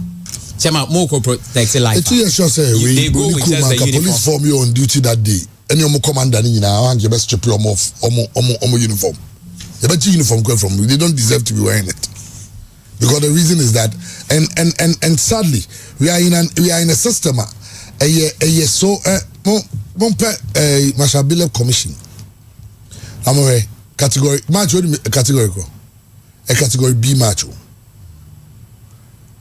Sema more protect life. It's just sure say we go with just the police form you on duty that day. Any of commander ni na you best chop your off uniform. You bet uniform come from. They don't deserve to be wearing it. Because the reason is that and sadly we are in a system so Mashabile commission. I'm aware category match category a category B match.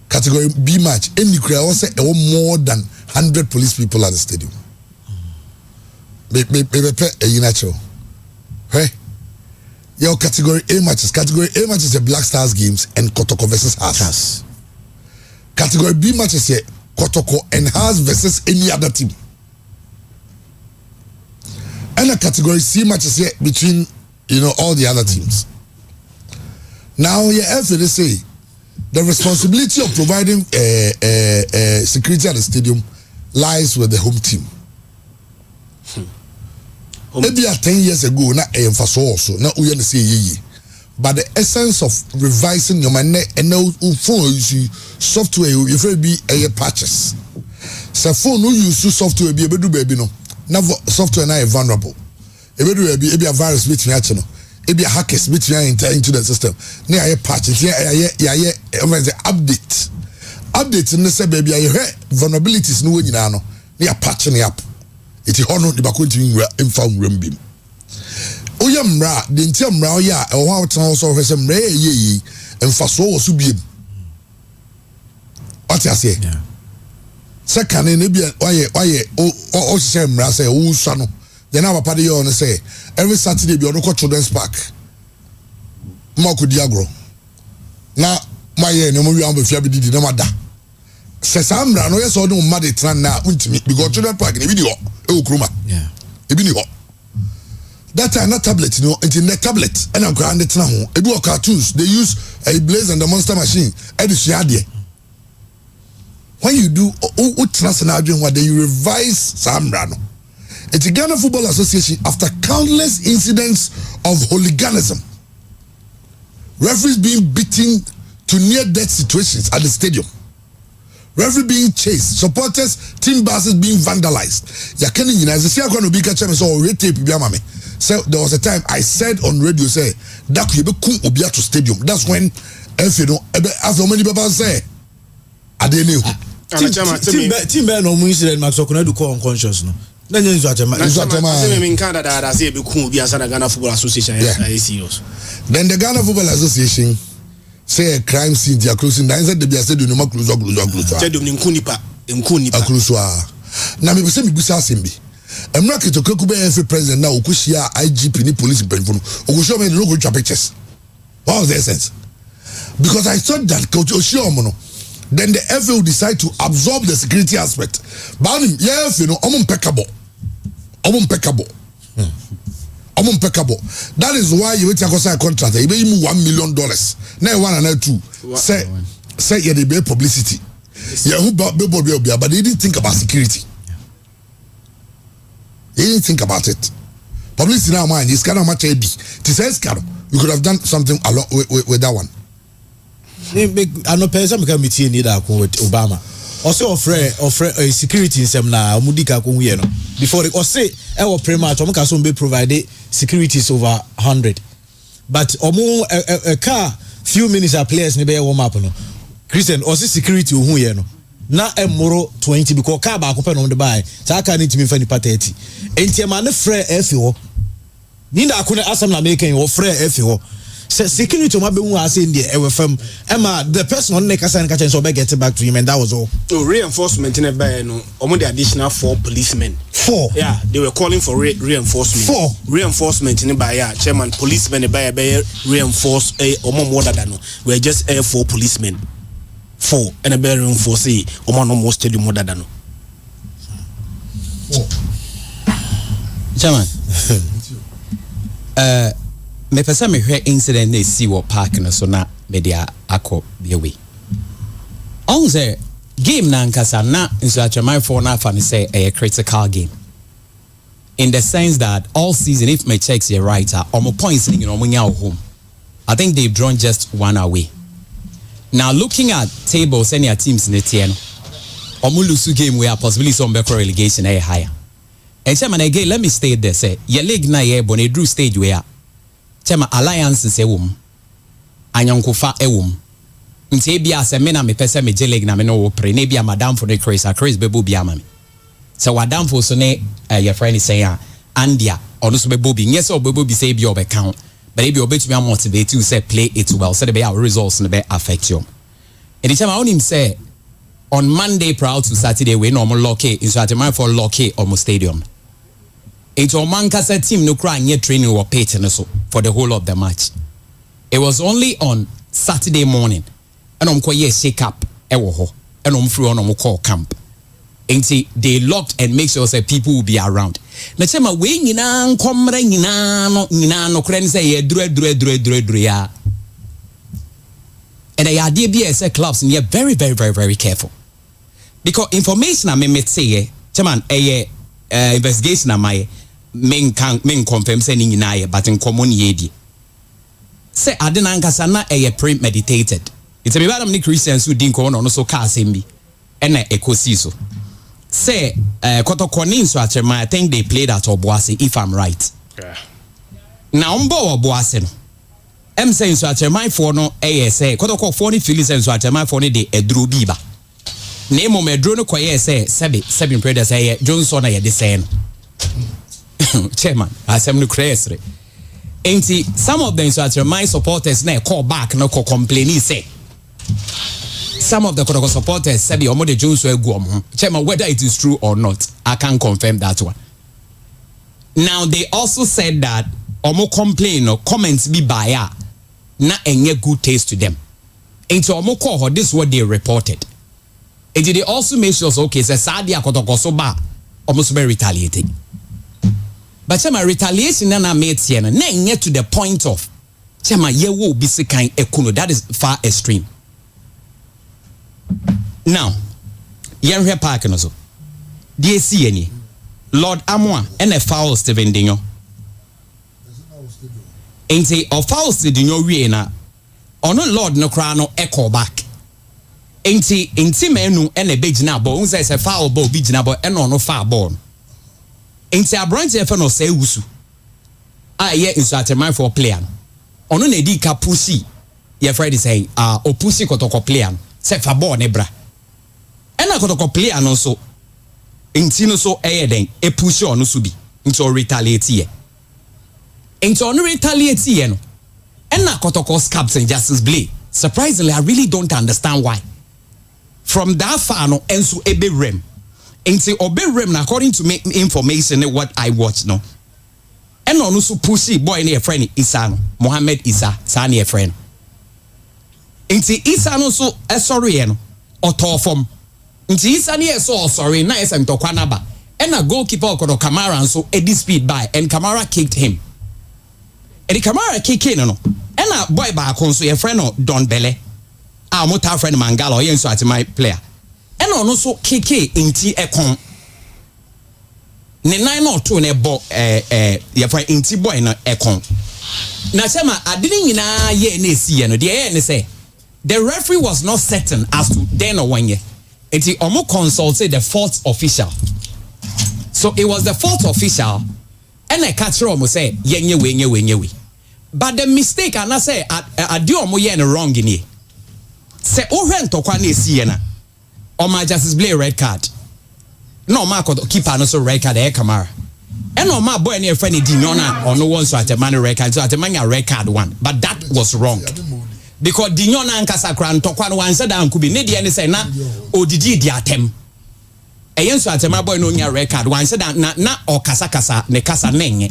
Category B match. Any crowd say more than 100 police people at the stadium. Maybe a natural. Hey, your category A matches. Category A matches are Black Stars games and Kotoko versus Haas. Category B matches here Kotoko and Haas versus any other team. And a category C matches here between all the other teams. Now you have to say the responsibility of providing security at the stadium lies with the home team. Maybe 10 years ago, na also na we say ye. But the essence of revising your man and now phone software you be a patches. So phone no use software be do baby no. Now software na vulnerable. Be a virus between actually. It be a hackers between enter into the system. Near a patches, update. Updates in the say baby, I heard vulnerabilities no way no. Near patching up. It is honored the Bakunti in found Rimbim. Oyamra, the Intiamra, ya, or how town also has a ray ye, and Faso Subium. What I say? Second, in Libya, oh, Samra say, oh, son. Then our party on say, every Saturday be on the Children's Park. Marco Diagro. Now, my no more young with Yabi did no matter. Says I'm no yes or no muddy tran now with me because Children's Park in the video. Oh, Kruma. Yeah. That time not tablet, it's in the tablet. And I'm grand it now. It do cartoons. They use a Blaze and the Monster Machine. When you do what they revise Sam Rano. It's the Ghana Football Association after countless incidents of hooliganism. Referees being beaten to near-death situations at the stadium. Referee being chased, supporters, team buses being vandalized. So there was a time I said on radio, say that could be cool to stadium. That's when as many people say I didn't know. Team Ben no incident Max Okuna do call unconscious no. Then Nsoatreman. Then the Ghana Football Association say a crime scene they are closing down. Said they said no close. Na me say me busa sembi. Emra Ketoku be every president now okushia IGP ni police penfono. Okusho me no go twa pictures. What was the essence? Because I thought that Oshiomono then the FA will decide to absorb the security aspect. But yes, impeccable. Impeccable. That is why you take a contract. You pay $1 million. Now one and now two. Say you the publicity. But they didn't think about security. They didn't think about it. Publicity now mind is kind of much heavy. You could have done something along with that one. I know person can meet you neither with Obama. Also offer a security in some na mudika ko no before they say our premier to make some be provided securities over 100 but a car few minutes are players ne be warm up no Christian or security hu ye no na emoro 20 because car ba ko pe no de buy sa car need to me fa ni 30 enti ma ne frɛ efi ho ni da ko ne asam na make o frɛ efi ho security ma be hu ase ndie ewe fam ema the person on make asa nka so be get back to him and that was all. So reinforcement in a no the additional 4 policemen. 4. Yeah, they were calling for reinforcement. 4 reinforcement in a chairman policemen by reinforce more than we're just 4 policemen. 4 and a bear reinforce no stadium more than Chairman. Me pesa me hwe incident na si wo park no so na media akọ the way. On say game na nkasa na Nsoatreman for na fa ne say a critical game. In the sense that all season if my checks are right on points you know when you're home. I think they've drawn just 1 away. Now looking at tables any teams in the tier Omulusu game where possibly some better relegation higher. And Chairman again let me state there say your league na ye bon drew stage where Chairman alliances ewum anyonkofa ewum nti ebia se me na me pese me jeleg na me no wo pre na ebia madam for the Chris bebo bia ma me so wadam for so ne your friend is saying andia ono so bebo bi nyese obebo bi say ebia obeka but ebia obetumi motivate you say play it well so the be our results no be affect you and the Chairman on him say on Monday proud to Saturday we no mo lock Nsoatreman for lock almost stadium. It's a Mankasa team no cry near training or pitch so for the whole of the match. It was only on Saturday morning and shake up and free on call camp. And see they locked and make sure that people will be around. Na chema we nyina nkomre nyina no kren say ye dure ya. And the idea be as clubs and you're very careful. Because information I may say chairman investigation am I men confirm saying in but in common yedi. Say adena nkasa na premeditated. It's a bad many Christians who didn't go on so car sembi and ekosiso. Say kotokoni Nsoatreman I think they played at Obuasi if I'm right. Yeah. Now mbo Obuasi no. Em say Nsoatreman for no say kotoko for ni feelings Nsoatreman for ni de edru biba. Nemo medro no kwaye say seven prayer say Johnson na ye de say no. Chairman, asem no kresre. Enti some of the Nsoatreman supporters na call back no ko complain say some of the Kotoko supporters said the Omode Jones were go. Chairman, whether it is true or not, I can't confirm that one. Now they also said that Omo complain or comments be by na enye good taste to them. Into Omo call this is what they reported. And they also make sure okay, say Sadia Kotoko so ba almost very retaliating. But Chairman, retaliation na made here na enye to the point of Chairman ye wo be se kind ekuno that is far extreme. Now, Yenhwe Park no so. DSC any. Lord Amwa and a foul Steven Dinyo. Ain't say or foul Dinyo we na. Ono Lord no cry no echo back. Ain't say inti menu and a big nabo. Unsa is a foul ball big nabo and no foul ball. Ain't say a branch no say usu. I ye Nsoatreman for player. Ono ne di ka pussy. Your friend is saying o pussy kotoko player. Se fa ball ne bra. Ena kotoko player no so. Inti no so den e push on no so bi. Into retaliate here. Into on retaliate here no. Ena kotoko's captain Justice Blay. Surprisingly, I really don't understand why. From that far no enso ebe rem. Into obe rem na according to me information what I watch no. Ena no so pushy boy ne friend Isa no. Mohammed Isa sa ne friend. Inti Isa no so sorry no otofom nti Isa ne so sorry na esem to kwanaba and a goalkeeper okodo Kamara so edi speed by and Kamara kicked him and the Kamara kick in no and a boy ba so your friend no Don Bele a mota friend Mangala ye Nsoatreman player and no so kick inti ekon ne nine no to ne bo your friend inti boy no ekon na sema adini nyina ye na esi ye no de ye ne say the referee was not certain as to then or when year. And he almost consulted the fourth official. So it was the fourth official and I catch almost say yenye. But the mistake and I say I do almost wrong in here. Say ohen to kwane siena. Or my Justice Blay red card. No Marco keeper no so red card Kamara. ɛna ɔma boy ne ɛfɛ ne di nyɔna ɔno wɔ Nsoatreman record so Nsoatreman record one but that was wrong because di nyɔna ankasa kora ntɔkwa no wansa da ankubi ne deɛ ne sɛ na odidi di atem ɛyɛ Nsoatreman boy no nya record wansa da na ɔkasa ne kasa nenye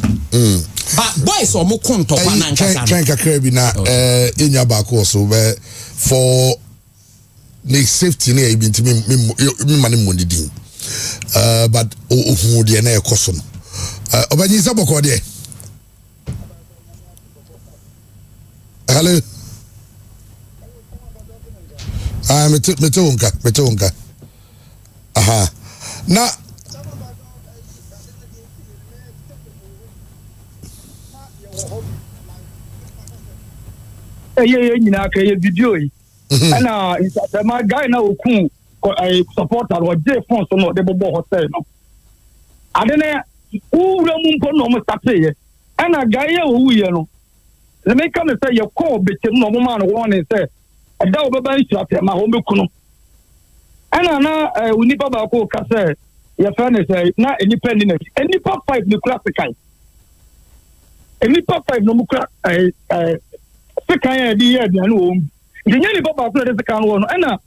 but boys ɔmo ko ntɔkwa na ankasa train kakra bi na enya ba ko so for the safety ne ebi ntimi me mane mondidin but ohun de na ekoso no obanyi saboko de hello metonka aha na nyina ka ye video yi ana Nsoatreman guy na okun supporter or J phone so no de bobo hotel no adene ura mu mpo no mo start ye ana guy ye owu ye no le me ka me say ye call betem no mo ma no won say da obeba Nsoatreman ho beku no ana na unipa ba ko ka say ye fa ne say na enipa ni na enipa 5 ni classical enipa 5 no mu kra sekan di ye dia no Dinya ni baba kula de kan wono ena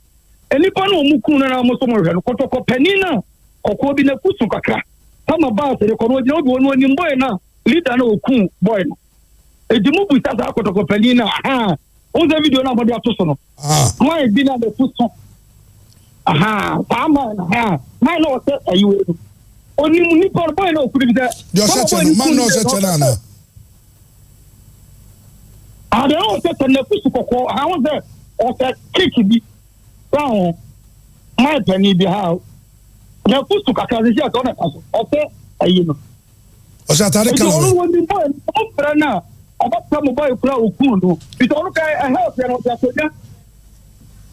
enipa no omuku na na moso mo hwe no kotoko pani na kokko bi na kusu kakra sama ba se de kono obi wonu ni boy na leader na okun boy no edimu bu sasa kotoko pani na aha on video na body ato so no my bi na de kusu aha pama na my no se ayiwe oni mu ni boy na okudi bi se yo se chena man no se chena na I don't say the fish cocoa. I was there or that cake be brown. My penny be how the fish to Kakazi on a castle. Okay, you know. O sea, tare kalo. One boy, I'm now. About some boy crowd cool. It's all okay. I help you out there.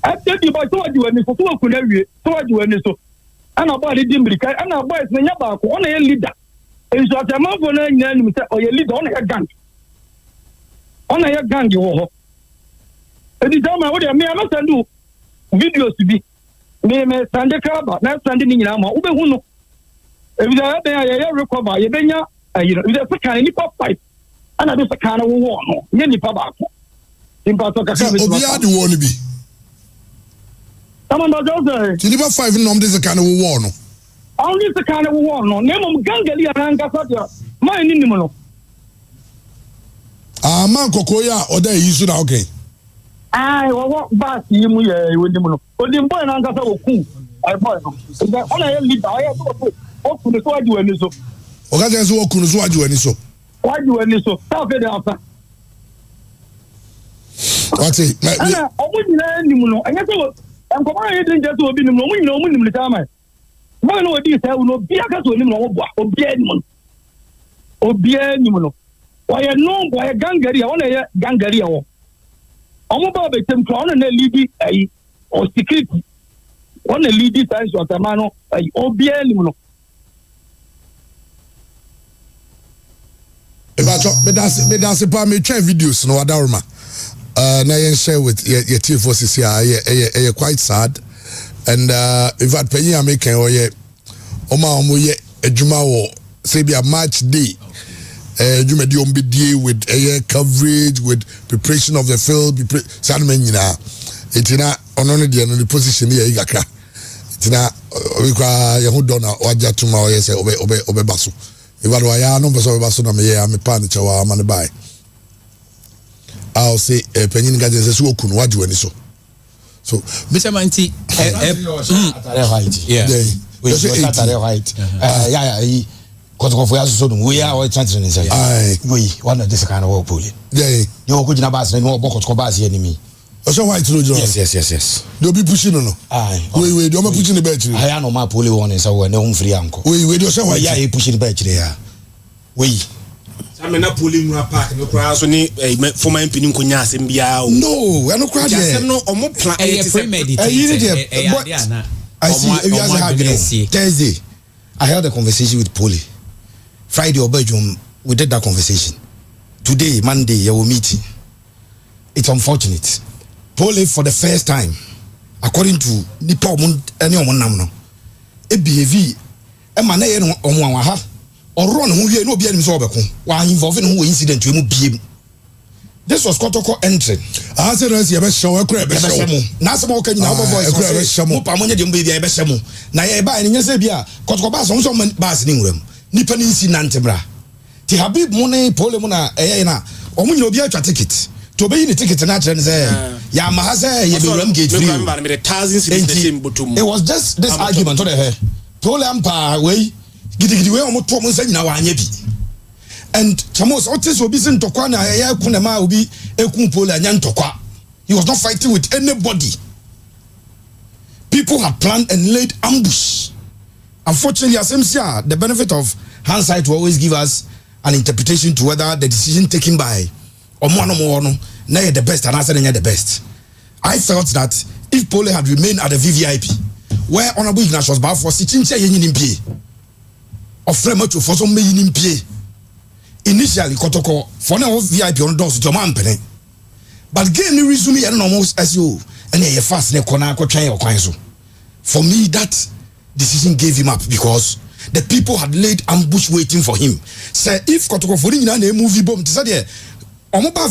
I tell you about what you and so could every so you and so. And about the dimbrick, and our boys, when you're back on a leader. And so at a month when I or your leader on a gun. On a gang you ho. Edi jama wo de me am sendu videos bi. Me sande kaba na sande ni nyina ma wo be hu no. Ebi da be ya recover ye benya you know, the second ni pop pipe. Ana be second wo no. Nye ni pa ba ko. Timpa to kaka be. Obi ade wo no bi. Tama ndo jo say. Nipa 5 no de second wo no. Only second wo no. Ne mom gangali ananga sa dia. Ma ni mo no. Man kokoya oda yisu na okay. What bas yimu ye wodimu no. Odimbo na nkasa oku. Boy no. The ona ye leader aye so oku ne so adu ani so. Oga je so oku ne so adu ani so. Wadu ani so. Ta fe de afa. Wati. Ana omu nyina nimu no. Anya so enkoma ye den je so obi nimu no. Omu nimu le tama. Boy no odi say no bia ka so nimu no wo boa. Obi nimu no. Obi nimu no. Why no boy gangari on a gangari o omo be tem crown na lead or security on a lead science or tamano obia ni no me that's pa me try videos no wadaroma na yen share with your team forces here quite sad and if I pay you make omo ye adwuma wo say be a match day you may be with coverage, with preparation of the field, it's not on the position here. It's not Yahudona or Jatuma or say obey Basu. If I know Basu, I'm a panic or I'm on the buy. I'll say a penny gadgets as well could watch you any so. So, Mr. Manti, yeah. Because of so we are all chanting in say we one of this kind of work Pooley. Yeah, you go to bus and no box ko bus enemy. So why to do yes. They'll be pushing no. We don't pushing the bench. I know my Pooley one is our no free uncle. We do so why yeah pushing the bench there. We I'm not pulling my park no crowd so ni for my opinion ko nya asem bia o. No, we are not crowd there. No omo plan I see Thursday I held a conversation with Pooley. Friday or Belgium, we did that conversation. Today, Monday, you will meeting. It's unfortunate. Pooley for the first time, according to Nippon, anyone now, a BAV, a man, or run who you no be any so while involving who incident you be. This was Kotoko entry. I said, "Yes, you show a crab." Nasamo can now voice Mupamonia de Mbia Beshamu. Nayaba and Yasabia, Kotoko Bass on some bass in room. Nippanisi Nantebra. Tihabib Mone Polemona Ayana, or when you be a ticket. To be in the ticket and say, Yamahaza, you will get free. It was just this argument to the hair. Polampa way, get it away on Thomas and now I and Chamos Otis will be sent to Kwana, Kunama will be a Kumpola and Yantokwa. He was not fighting with anybody. People had planned and laid ambush. Unfortunately, as MCR, the benefit of hindsight will always give us an interpretation to whether the decision taken by Omono nay the best and answer the best. I felt that if Pooley had remained at the VVIP, where Honorable Ignace was bound for sitting in pay, or Fremont for some in pay. Initially, Kotoko for now VIP on doors to man penny. But again, the resume and almost as you and a fast ne konako try or so. For me, that decision gave him up because the people had laid ambush waiting for him. Say if Kotoko for in a movie bomb to say Omoba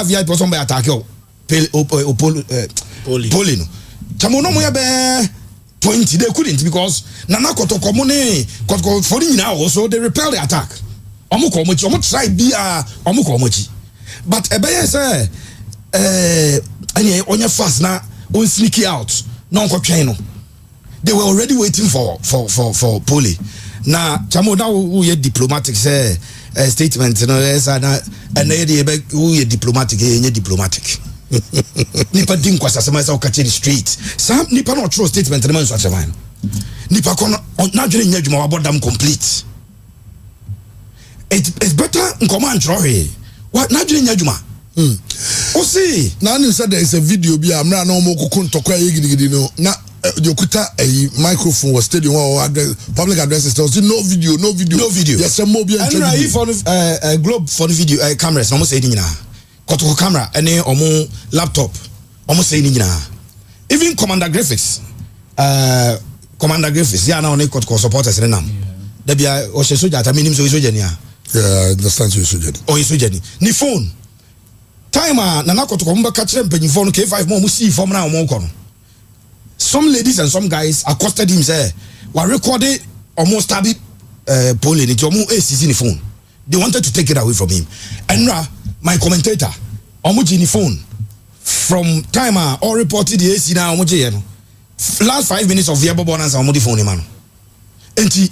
VIP or somebody attack you. Pooley. Chamono moya be 20 they couldn't because Nana Kotoko money Kotoko for now also they repel the attack. Omukomochi try be omukomochi. But ebeye say any onya fast na on sneaky out non ko no. They were already waiting for Pooley. Now chamo now who diplomatic say statement no and who diplomatic diplomatic. Nipa din kwasa sema say o ka the street. Some nipa no true statement no Nsoatreman. Nipa kono na dwene nya dwuma wa bodam complete. It's better in command Troy. What not doing Yajuma? Oh, see, now you said there is a video be I'm not no more cocoon to quite no. Now, Yokuta a microphone was steady or public addresses. There was no video. Yes, some mobile. And I for globe for the video cameras, almost saying na. Koto camera, and omo laptop, almost saying na. Even Commander Graphics, yeah, now they could supporters in them. There be a Oshesuja, I mean, so yeah, I understand you should. Oh, you should. Ni phone. Timer, Nanako to come back catch them penny phone, K5 more, see from now, more. Some ladies and some guys accosted him, say, were recorded almost stabby Pooley, Jomu is in the phone. They wanted to take it away from him. And my commentator, Omuji ni phone, from timer, all reported the AC now, Omuji, last 5 minutes of the bonus on the phone, man. And he,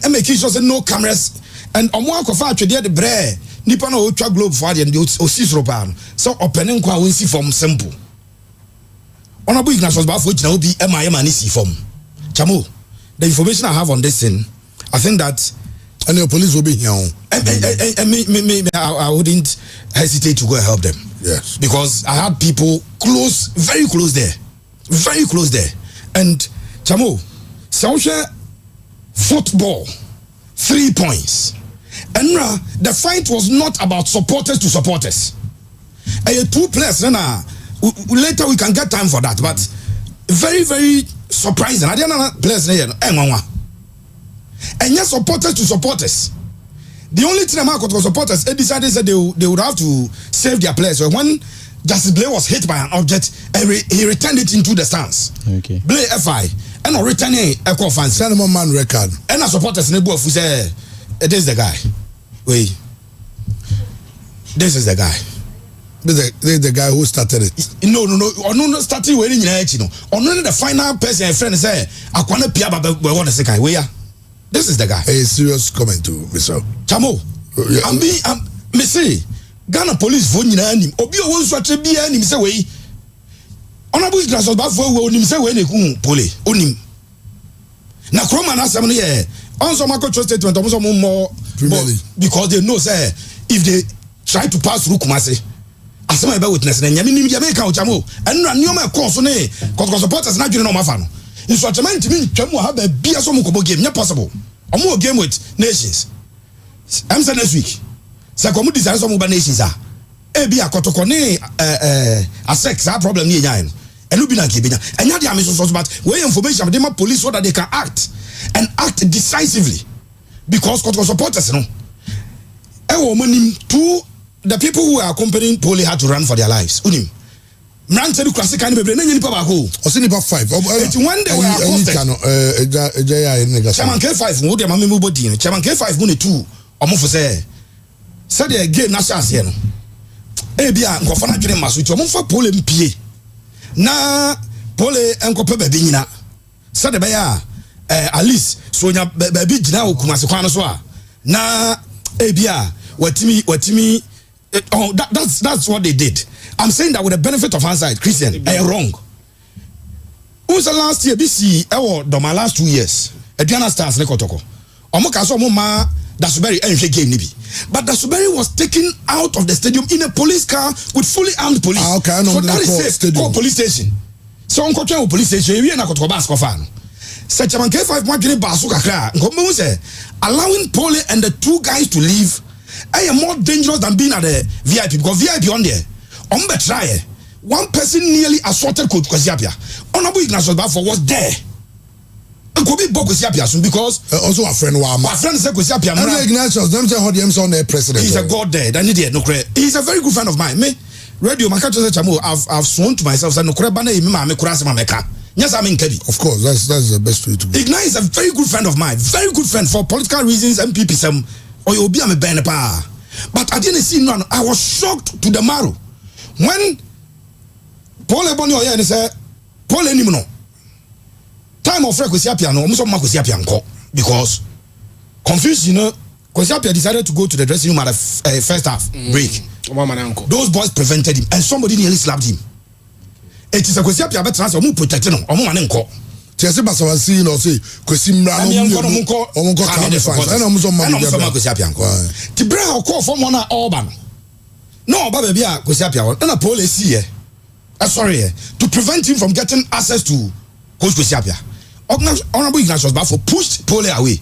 make sure no cameras. And Omoakofa to the bread, Nippon Ultra Globe for the Osisropan. So opening kwa we see from simple. Honorable Ignace was about which now be MIM and see from Chamo. The information I have on this thing, I think that and your police will be here. I wouldn't hesitate to go and help them. Yes. Because I had people close, very close there. And Chamo, Sausha football, 3 points. And the fight was not about supporters to supporters. Two players, later we can get time for that, but very, very surprising. I didn't know players and yes, supporters to supporters. The only thing about supporters, they decided that they would have to save their players. So when Justice Blay was hit by an object, he returned it into the stands. Okay. Blay FI. And returning a conference. Man record. And a supporters in the book who say, this is the guy. Wait. This is the guy. This is the guy who started it. No, starting with the final person and friend say, I want to pia what is the guy. Where? This is the guy. A serious comment to Mr. Chamo. I'm me say, Ghana police phone in him. Obi o won so be him say we. Honorable Ignace was back for him say we ne Pooley. Onim. Na Kroma na asem no ye. Also my coach statement almost more because they know say if they try to pass through Kumasi. Asema ebe witness na nyame nim Jamaica Chamo. Enu anioma course ne cause supporters na dwene no mafa no. Nsoatreman timi twam ha ba bia so mo game nya possible. Omo game with nations. I'm saying next week. Say come design some nations ah. E bia kotoko ne a sex problem ni nyan. Enu bi na ke benya. Enya dia me so but we information dey ma police so that they can act and act decisively. because Kotoko supporters no. The people who are accompanying Pooley had to run for their lives. Unim. Mran said classic kind of nipa bako. Osi nipa 5. It's one day we are accosted. Chairman K5 mo de mame mo bodi. Chairman K5 mo ne 2. Omo fo say. Said the game na chance here no. Bia nkofo na dwene maso ti omo fa Pooley mpie. Na Pooley enkope ba bi nyina. Said be ya at least so nya ba bi gina okumase kwan no so a. Na bia watimi that's what they did. I'm saying that with the benefit of hindsight, Christian, wrong. Who's the last year? BC, my last 2 years. Ediana Stars Nekotoko. Omokaso Moma Dasuberi game nibi. But Dasuberi was taken out of the stadium in a police car with fully armed police. Okay, so that is safe. Call police station. So on police station, we are not going to bask fan. Chairman K5 Magini Basu Kakra. Allowing Pooley and the 2 guys to leave. I am more dangerous than being at the VIP because VIP on there. Try. One person nearly assaulted Coach Kwesiapia. Honorable Ignatius Bafo was there. And could be Bob Kwesiapia soon because also a friend Wama. My friend said Kwesiapia. Ignatius, them say how the on their president. He's a god there. That need no credit. He's a very good friend of mine. Me radio Makacho Chamo. I've sworn to myself that no credit bana me kurasema meka. Yes, I'm in Kebi. Of course, that's the best way to go. Ignatius is a very good friend of mine. Very good friend for political reasons. MPP some or you'll be a benepa. But I didn't see none. I was shocked to the marrow. When Pooley Bonny Oye and say Pooley Nimno time of Kwesiapia no almost Kwesiapia nko because confused Kwesiapia decided to go to the dressing room at the first half break. Those boys prevented him and somebody nearly slapped him. It is a Kwesiapia better answer omu protect no omu mane nko. Tiese basawa si no say Kwesimra omu ko calm fans. I know omu so Kwesiapia nko. Ti bra call for one Orban. No, baby, Kwesiapia. And a police here. To prevent him from getting access to Coach Kwesiapia. Honorable Ignatius Bafo pushed Pooley away.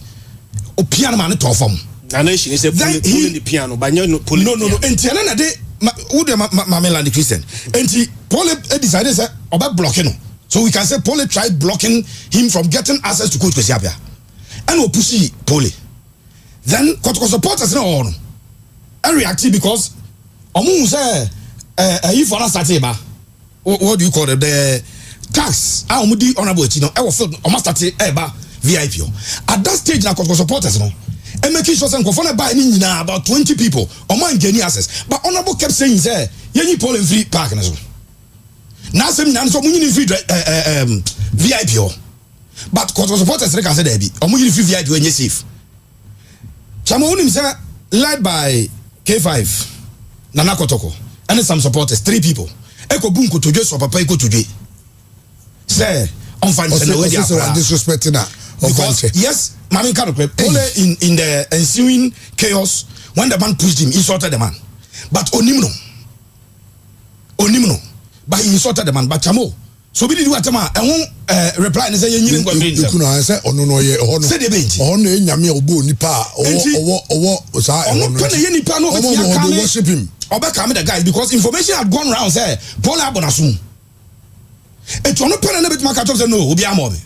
O piano man to form. Nation is a Pooley in the piano, but no. And Tiana de who the Mamela Christian. And Pooley decided about blocking. So we can say Pooley tried blocking him from getting access to Coach Kwesiapia. And we push Pooley. Then Kotoko supporters no and reacted because Omu say if one start ba what do you call it the tax omudi honorable chino e was almost start ba VIP at that stage na supporters no and making sure say nkofo na buy ni nyina about 20 people oman gain access but honorable kept saying say yenyi Pooley free park na so na sem na so munyi free VIP but supporters can say there be omunyi free VIP when you safe chama unim say led by K5 Nana Kotoko and some supporters 3 people eko bunko toje so papa eko toje say on find the way they are disrespecting that because yes mami can Pooley in the ensuing chaos when the man pushed him he insulted the man but onimno but he insulted the man but chamo so we did what and one reply and say you say ono no ye ono say the bench ono enyame obo nipa owo sa ono ye nipa no worship him Obekame the guys because information had gone round say Pooley abonasum et ono pena na betima ka say no obi amobe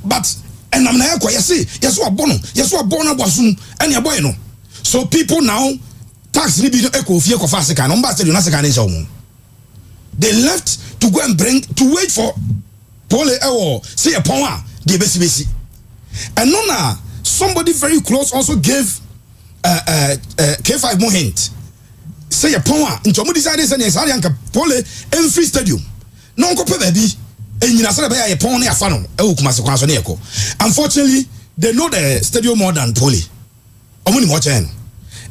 but and am na ekwa yes abono abosum and your boy no so people now tax ni bi eko fie ko fa sika no mba say na sika ni say omo they left to go and wait for Pooley say a power the besi and no na somebody very close also gave K5 more hint say a power into mo decide say na sare anka Pooley in free stadium no nko pe baby enyina sare ba ya pon na afa no kumase kwan so na yeko unfortunately they know the stadium more than Pooley omo ni mo chen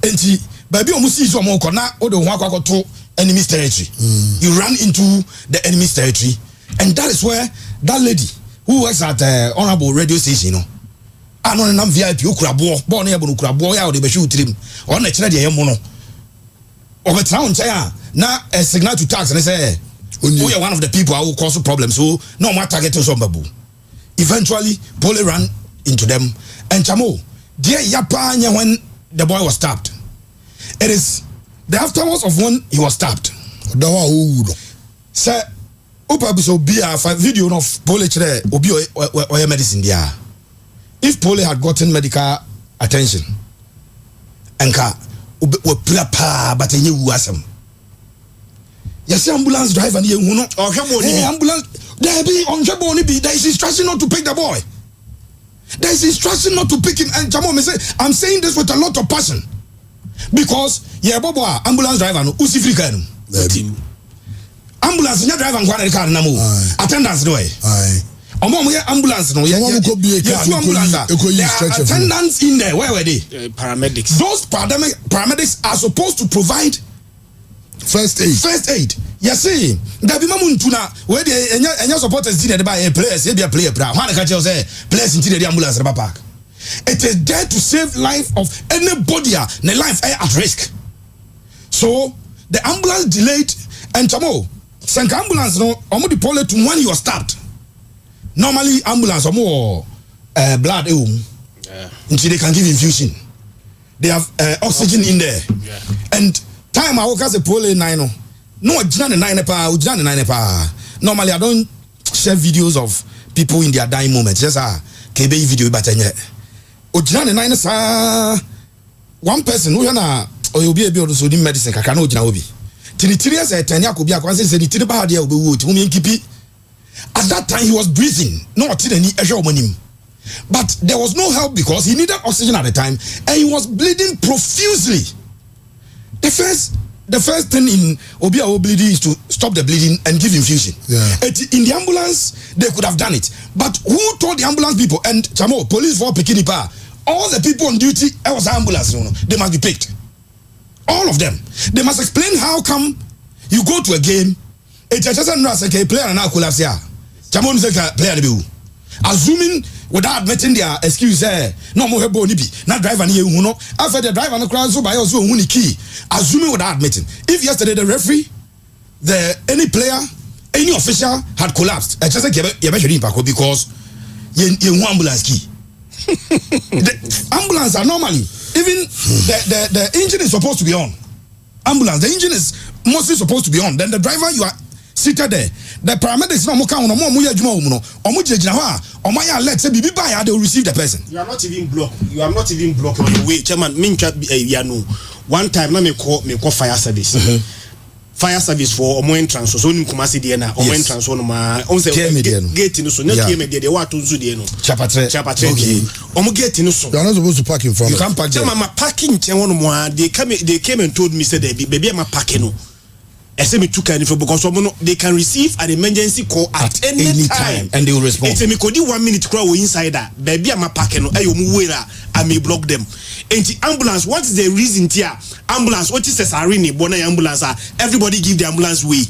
enti baby omo see so omo ko na o de ho akwakoto enemy's territory. You run into the enemy's territory, and that is where that lady who works at honorable radio station, I know nam VIP ukrabo, born here ukrabo ya de be shoot him. On the china de yemono. Over town chaya na a signal to tax and say we are one of the people who cause problems. So no more targeting some babu. Eventually, Pooley ran into them, and chamo dear yapa when the boy was stabbed. It is the afterwards of when he was stabbed. Sir, so be a video of Pooley obi or medicine there. If Pooley had gotten medical attention. Enka we plapa but enye wu asem. Yes, ambulance driver ni ehunu. Hey, ambulance there be on job only be there is instruction not to pick the boy. There is instruction not to pick him. And Jamo me say I'm saying this with a lot of passion. Because yeah bobo ambulance driver no usifrika no. Ambulance nya driver ngwa na car na mo. Attendance do eh. Omo ambulance no attendants in there. Where were they? Paramedics. Those paramedics are supposed to provide first aid. Yes, see, there be mamuntuna where the enya supporters did by a players, be a player. One can say players into the ambulance rubber park. It is there to save life of anybody. The life at risk. So the ambulance delayed and Chamo send ambulance no omo the pole to when you are stopped. Normally ambulance or more blood until they can give infusion. They have oxygen in there. And time I work as a Pooley 9. No, normally I don't share videos of people in their dying moments. Just KB video but one person who or be able to do medicine kakano obi. Tinitiri as a tanya could be a say the tiriba will be wood at that time he was breathing, not any him. But there was no help because he needed oxygen at the time and he was bleeding profusely. The first thing in Obia bleeding is to stop the bleeding and give infusion. In the ambulance, they could have done it. But who told the ambulance people? And Chamo, police for Pekinipa, all the people on duty, I was ambulance, they must be picked. All of them. They must explain how come you go to a game, a player and now collapse here. Chamo is a player. Assuming without admitting their excuse, no more bonibi, not driver near Uno. After the driver no cross, so by also key. Assuming without admitting. If yesterday the referee, any player, any official had collapsed, I just say because you ambulance key. The ambulance are normally even the engine is supposed to be on. Ambulance, the engine is mostly supposed to be on. Then the driver, you are seated there. The paramedics no more count no more muya juma umuno. Omu jejina wa. Omaya let say bibi buy they will receive the person. You are not even blocked. You are not even blocked on the way. Chairman, mincha yano. One time na me call fire service. Fire service for omo entrance so nim kumasi de na omo entrance no ma on say gate no so na tie me de wa to nzu de no. Chapatre. Okay. Omo gate no so. You are not supposed to park in front. You can't park there. Chairman, parking chen one mo they came and told me say baby am parking no. Me took because they can receive an emergency call at any time and they will respond. It's me could 1 minute crowd inside that baby I'm a packing I may block them. And the ambulance, what is the reason here? Ambulance, what is a sarini bona ambulance? Everybody give the ambulance way.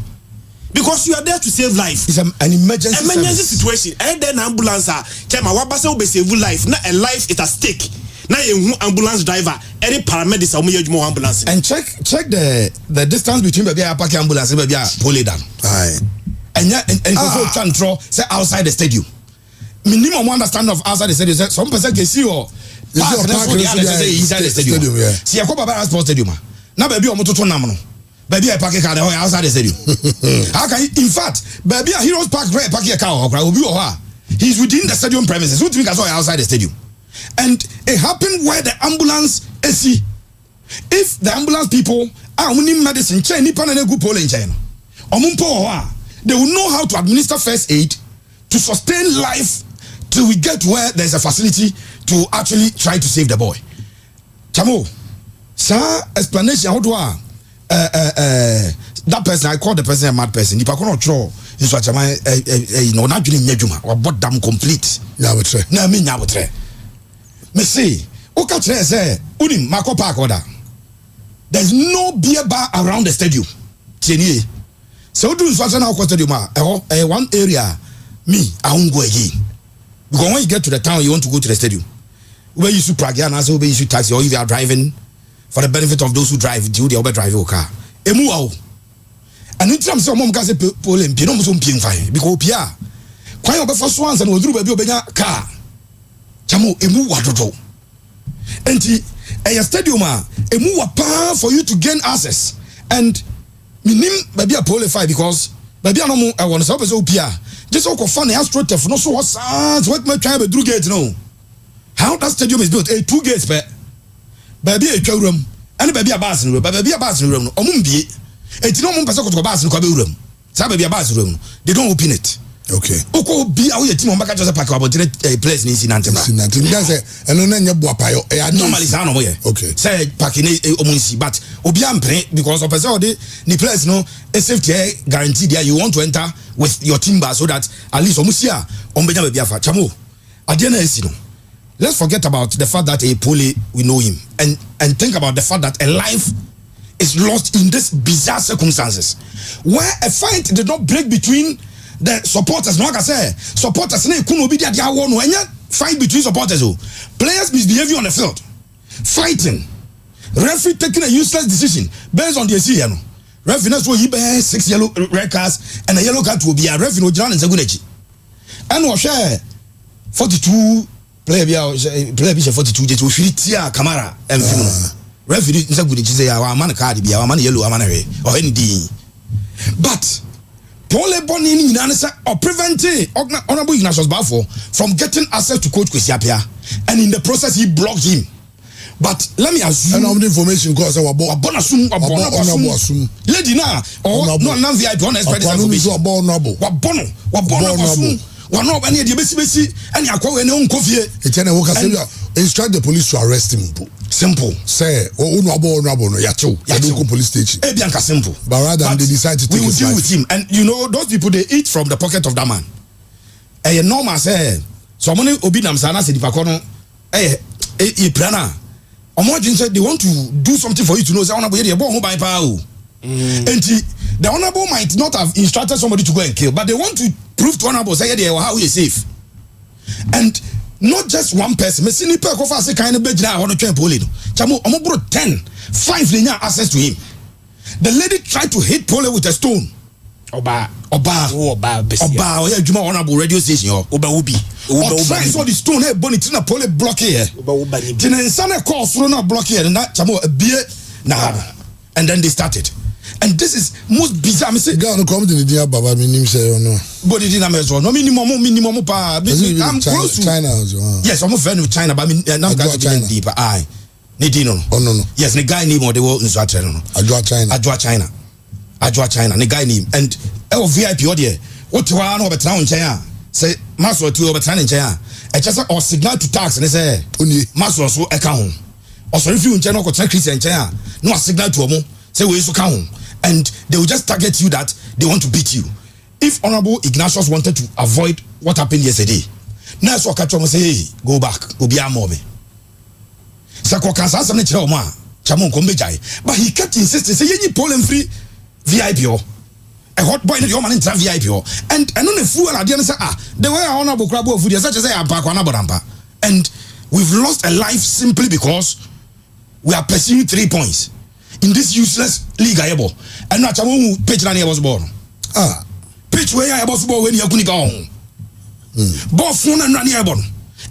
Because you are there to save life. It's an emergency situation. And then ambulance chema wabasa will save life. Not a life is at stake. Now you ambulance driver, any paramedics or more ambulance. And check the distance between baby park ambulance and baby Pooley down. And control say outside the stadium. Minimum understand of outside the stadium. Some person can see or inside the stadium. See, I come about sports stadium. Now baby omo to nam no. Baby I park a car outside the stadium. How can in fact baby a Heroes Park where park a car or he's within the stadium premises. Who think I saw outside the stadium? And it happened where the ambulance is. If the ambulance people are winning medicine, they will know how to administer first aid to sustain life till we get where there's a facility to actually try to save the boy. Chamo, sir, explanation how do that person, I call the person a mad person. If I cannot throw Nsoatreman, not doing Nejuma or bought them complete. Nabutre. Me say, Okatre say, Unim Marco Park order. There's no beer bar around the stadium. Tienye. So do Nsoatreman stadium. One area, I won't go again. Because when you get to the town, you want to go to the stadium. Where you should prag, and also where you should taxi, or if you are driving for the benefit of those who drive, do the other drive your car. Emu and in terms of mom can say Pooley, you know, some ping fine because Pia. Quite over first ones and will do baby car. Chamo emu wadodo. Enti a stadium emu wapa for you to gain access. And minim baby a Pooley fight because baby no mo I want to say Pia. Just so fun and straight no so what my try to do get no. how that stadium is built 2 gates per baby a room and baby a bus room baby a bus room omumbi enti no mumpa sokoto bus no kwa be room sa baby a bus room they don't open it. Okay. Oko bi awo yeti mo mbaka just park about place ni sinante ma. Sinante. That say eno na nya boapayo. Normally sa no mo ye. Okay. Say parking omunsi but obi ampre because of person the place no a safety guarantee there you want to enter with your timber so that at least omusia ombenya baby afa chamo. Adiana esi no. Let's forget about the fact that a Pooley we know him and think about the fact that a life is lost in these bizarre circumstances where a fight did not break between the supporters. No, like I say, supporters couldn't be there. No, fight between supporters. Players misbehaving on the field, fighting. Referee taking a useless decision based on the ACN. Referee knows what he bears 6 yellow red cards and a yellow card will be a referee no John and Zaguneji. And we share 42 player 42 just we fit here Camara and referee Zaguneji say our man card be our man yellow our man or anything. But Pooley Bonnie or preventing Honorable Ignatius Balfour from getting access to Coach Kwesiapia, and in the process he blocked him. But let me assume and information because our bonasum lady na or no non VIP on expect one of any besi and yakwa any unkofie instruct the police to arrest him. Simple. Say no yacho police station. Bianca simple. But rather than they decide to take his life with him. And you know those people they eat from the pocket of that man. Normal say someone obinam sana se dipakono plana. Said they want to do something for you to know say honorable here born by power. And the honorable might not have instructed somebody to go and kill, but they want to prove to honorable say they how is safe. And not just one person. Me see ni pe ko fa say kind of bejina I want to train Pooley. Chamo omo bro 10 5 they have access to him. The lady tried to hit Pooley with a stone. Oba oya juma honorable radio station oba ubi try so the stone hey boni tina Pooley block here tina insane call through na block here na chamo bie na and then they started. And this is most bizarre. Me say, girl, no come to the dear Baba. Me name say no. But it didn't measure. No minimum pa. I'm close to China as well. Yes, I'm a friend with China, but I'm going to deeper. Aye, Nidino. Oh no. Yes, the guy name or the world in Nsoatreman. Ajwa China. The guy name and VIP audio. What you want over town China? Say Master to over town in China. I just or signal to tax and they say Master so account. Also if you in China or Christian China, no signal to omo. Say we so count. And they will just target you that they want to beat you. If Honorable Ignatius wanted to avoid what happened yesterday, now so catch say, hey, go back, go be a mommy. But he kept insisting, say, you need Poland free VIP. A hot boy in your man in VIP. And I know the fool at the end say, the way Honorable Crab of food, such as I am back on Abarampa. And we've lost a life simply because we are pursuing 3 points. In this useless league, and not a pitch when I was born. Pitch where I was born when you couldn't go home. Both phone and run airborne.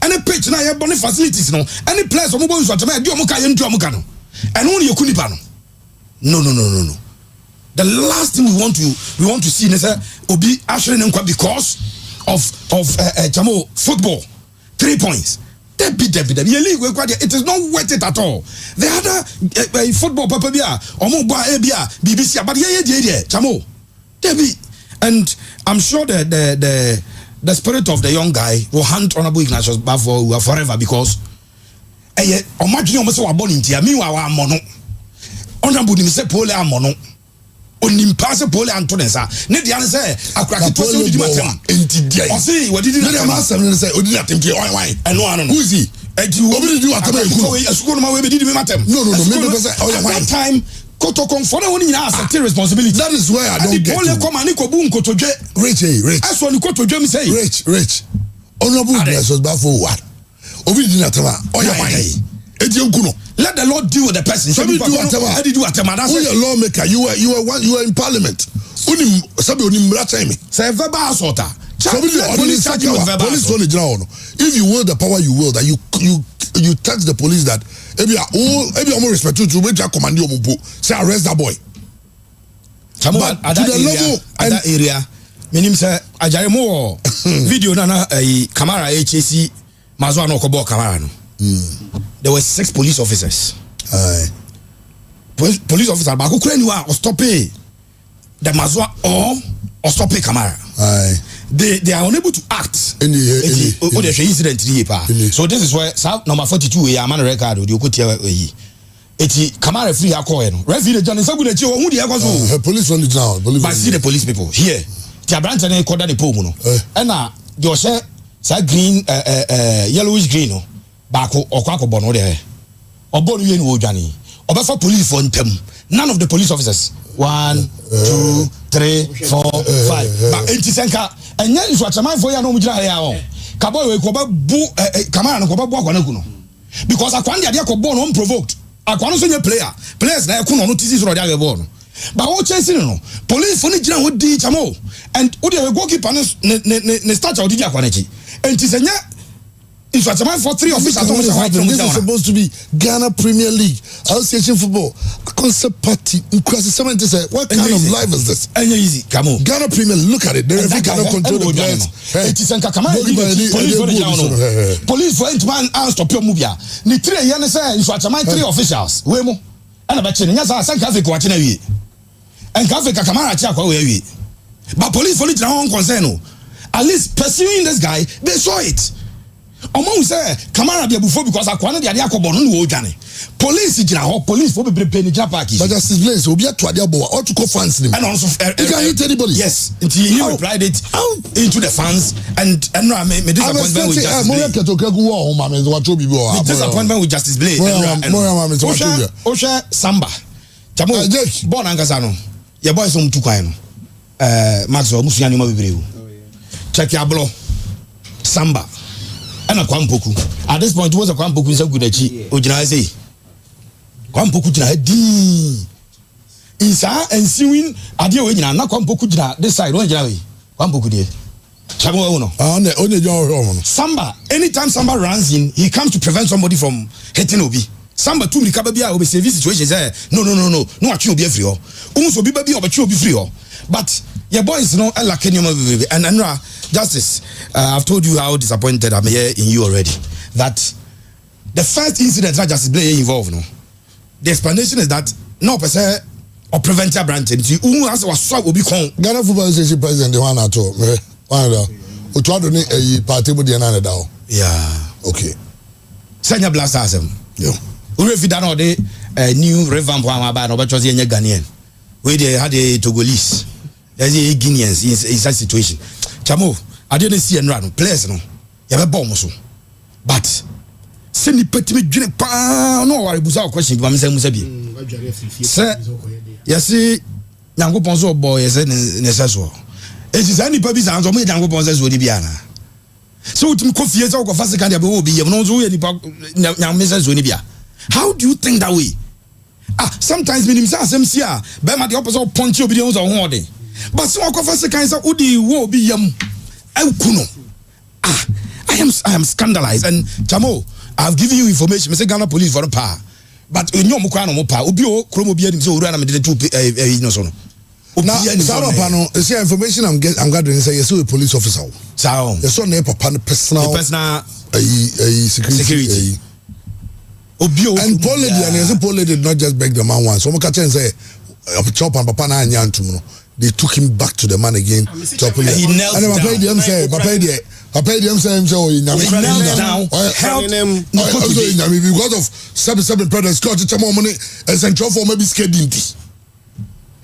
And a pitch now have bonnet facilities, no. Any place of mobile to make Yomuka and Jomukano. And only you couldn't. No. The last thing we want to see is Obi Ashren because of Jamo football. 3 points. Debbie. It is not worth it at all. The other football papa bia, omo ba bia, BBC, but yeah, chamo. Debbie, and I'm sure that the spirit of the young guy will hunt Honorable Ignatius Balfour forever because imagine almost wa born in tia. Meanwhile, wa mono. Honorable ni say Pooley amono. Onimpase Pooley Antonesa. Ne di ane say akraki to say odi matem. Enti dia. O say what did you do? Ma say say odi matem ke why. And no. Who is he? Obi do atem e ku. Asukuru ma we be di matem. No. Me say oh yeah why. That time Kotoko for the one in accept responsibility. That is where I don't get. Pooley come and ko bu nkotoje. Rich. As one nkotoje me say. Rich. Honorable Ignatius Balfour what? Obi di atem oh yeah why. Let the Lord deal with the person. So you are a lawmaker. You are in parliament. Say verbal assault. Police only general. If you wield the power, you will that you tax the police that every more respect to make your command you say arrest that boy. But to the level and that area, meaning say Ajaremo video na camera HAC Mazwa no kobo camera no. There were 6 police officers. Aye. Police officer ba ko kura ni wa or stop the Mazwa or stop camera. Aye. They are unable to act. Any incident so this is where number 42 we are man record the okutia yi. Eti camera free akọ no. Referee the John Nsagu na chi who dey akọ police on the ground. But see the police people here. Ti abrante na koda the pole no. And na the ose say green yellowish green no. Baako okwa akọ no there. Obo no ye no odwane. Obefa police for ntem. None of the police officers 1 2 3 4 5 but enti senka enye Nsoatreman for ya no mujira ya o kaboy we ko ba bu camera no ko ba bu akwa na ku no because akwa ndi ade akọ no unprovoked akwa no so nye players na ekunu no tisi so ade ball no but wo chasing no police for ni jira ho di chamo and wo the goalkeeper ne start out di akwa na chi enti senya Nsoatreman for 3 officials this is supposed to be Ghana Premier League Association Football concept party what kind of life is this? Easy come on Ghana Premier League, look at it. The referee cannot control the players. It is police for man and stop your movie ni 3 years na say Nsoatreman 3 officials we mo and ba che nya sa sanka fe ko wa che na wie and ka fe ka camera che akwa we wie but police for it on concern at least pursuing this guy they saw it. Omo say camera be before because akwa no de ade akobo no no odwane police jira ho police for be pay ni jira park but justice place obi ato ade abo or to call fans nim and also you can hit anybody yes he replied it into the fans and no me disappointment with justice mo ketokagu wo ma me wa to bibi o disappointment with justice play o share samba chamo born angasa no your boys on tu kwan no Maxwell musuya ni ma bebreu check your blow samba and a Kwampoku. At this point, was a Kwampoku so good at you. Ujinazi Kwampoku di Isa and Siwin Adia Wina, not Kwampoku this side, one Jawi. Kwampoku dear. Chamo Ono. Only your Samba, anytime Samba runs in, he comes to prevent somebody from hitting Obi. Samba to me, Kababia will be saving situations there. No, I should be free. Also, be baby, but you'll be free. But your boys know and Justice, I've told you how disappointed I'm here in you already. That the first incident that Justice Blay involved, no, the explanation is that no person or preventer branch. Who has was so will be called Ghana Football Association president. The one at all, one try to make a party with the another. Yeah. Okay. Senior blasters. Yeah. We if that all the new revamp about no, but was in Ghanaian. Where they had a Togolese. There's a Guineans in such situation. Chamo, I didn't see and run players no. You have a bomb so. But send the petty me drink no worry busa question to Mr. Musabi. Sir, you see, Yango Ponzo boy is necessary. It is any purpose and me Yango Ponzo would be ana. So to coffee is all fast can be you know any message will be. How do you think that way? Sometimes me himself MCA, Bema the opposite punch you be on one. But so first kinds of Udi will be I am scandalized and Chamo, I've given you information, Mr. Ghana police for a power. But in your Mukano Mopa, Ubio, Chromobia, so run the 2 no. Now, the information I'm gathering say you're a police officer. So, the son name personal security. And Paul Lady did not just beg the man once. So Mokachen say chop and papa na nyantum. They took him back to the man again. He knelt down. Because of 7 brothers, got to more money and sent for maybe scared.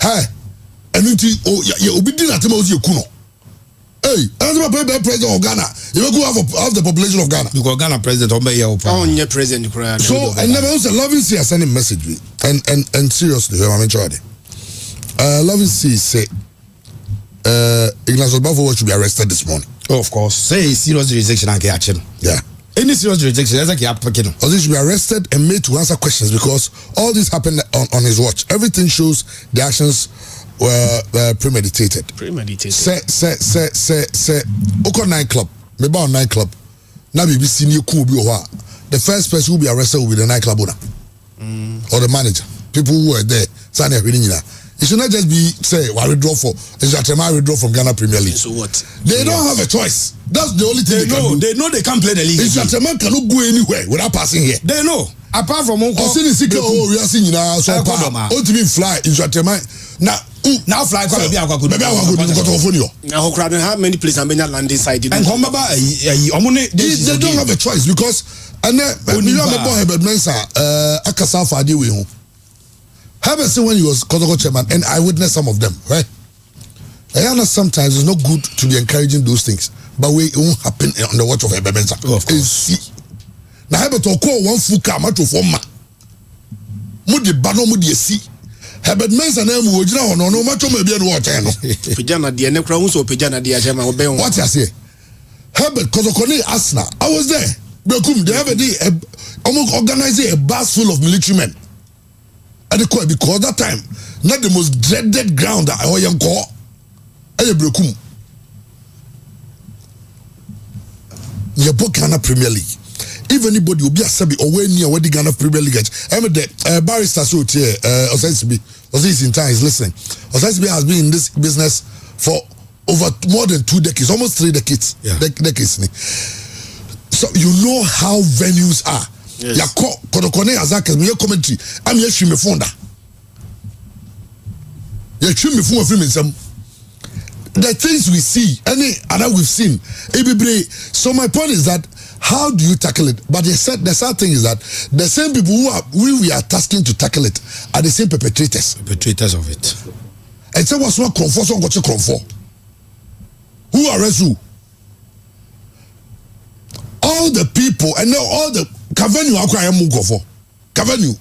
Hey, and you be doing that most you kuno. Hey, I'm the president of Ghana. You go half the population of Ghana. You go Ghana president on your president. So and never also loving see a sending message and seriously, I'm enjoying it. Loving see say Ignacio Bafo should be arrested this morning. Oh, of course. Say serious rejection and catch him. Yeah. Any serious rejection, that's like applicant. Or he should be arrested and made to answer questions because all this happened on his watch. Everything shows the actions were premeditated. Say Oko nightclub. Maybe on nightclub. Now we see new cool be over. The first person who will be arrested will be the nightclub owner. Or the manager. People who were there. Sanya reading It should not just be say we withdraw for Nsoatreman withdraw from Ghana Premier League. So what? They don't have a choice. That's the only thing They know they can't play the league. Nsoatreman cannot go anywhere without passing here. They know. Apart from Uncle. We are seeing now so ultimate fly Nsoatreman. Now fly maybe I go to now how many places are landing side? And they don't have a choice because and Herbert Mensah akasa for ade we ho. Herbert said when he was Kotoko chairman, and I witnessed some of them, right? I know sometimes it's not good to be encouraging those things, but it won't happen on the watch of Herbert Mensah. Of course. Now Herbert will call one full car to form Mudi bano mudi esi. Herbert Mensah na mu ojina hono no macho ma bia no watch no. Pejana de ne kra hu so pejana de ajama obe won. What you say? Herbert Kotoko ni Arsenal. I was there. They have a organizing a bus full of military men. At the court because that time, not the most dreaded ground that I am called. You book Ghana Premier League. If anybody will be a sabi or when near where the Ghana Premier League. I mean the barrister so here, Osaibi in time is listening. Osaibi has been in this business for over more than 2 decades, almost 3 decades. Yeah. Decades. So you know how venues are. Yes. Kodokone Azaka, me commentary. I'm here me fonda. You shoot me from film. The things we see, any other we've seen, so my point is that how do you tackle it? But they said the sad thing is that the same people we are tasking to tackle it are the same perpetrators. Perpetrators of it. And so what's not comfort, so got you comfort. Who arrests who? All the people and now all the Cavenu akwa ya mugo for. Cavenu.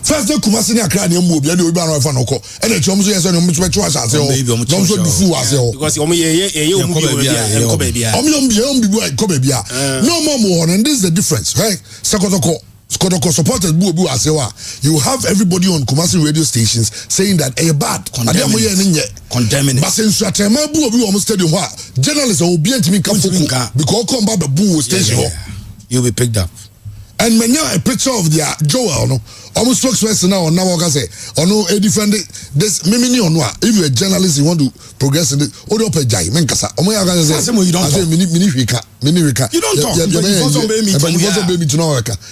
First day Kumasi ni akra ni mu obi ani obi anu fa no ko. E na chom so yes no mutwe twa ase o. Don so dufu ase o. Because omo ye omo bi bia. Omo bi ko ba bia. No more mo and this is the difference, right? Skotoko supporters bu obi ase wa. You have everybody on Kumasi radio stations saying that e bad. Condemning. But since Nsoatreman bu obi wo stadium wa, journalists obi antimi ka foku because come ba bu station. You'll be picked up. And when you a picture of their Joel, no, almost spokesperson now, now I say, or no, a different this mimini on what if you're a journalist, you want to progress in it, or up a jai, Menkasa, or my other say, you don't say, mini Rika. You don't talk,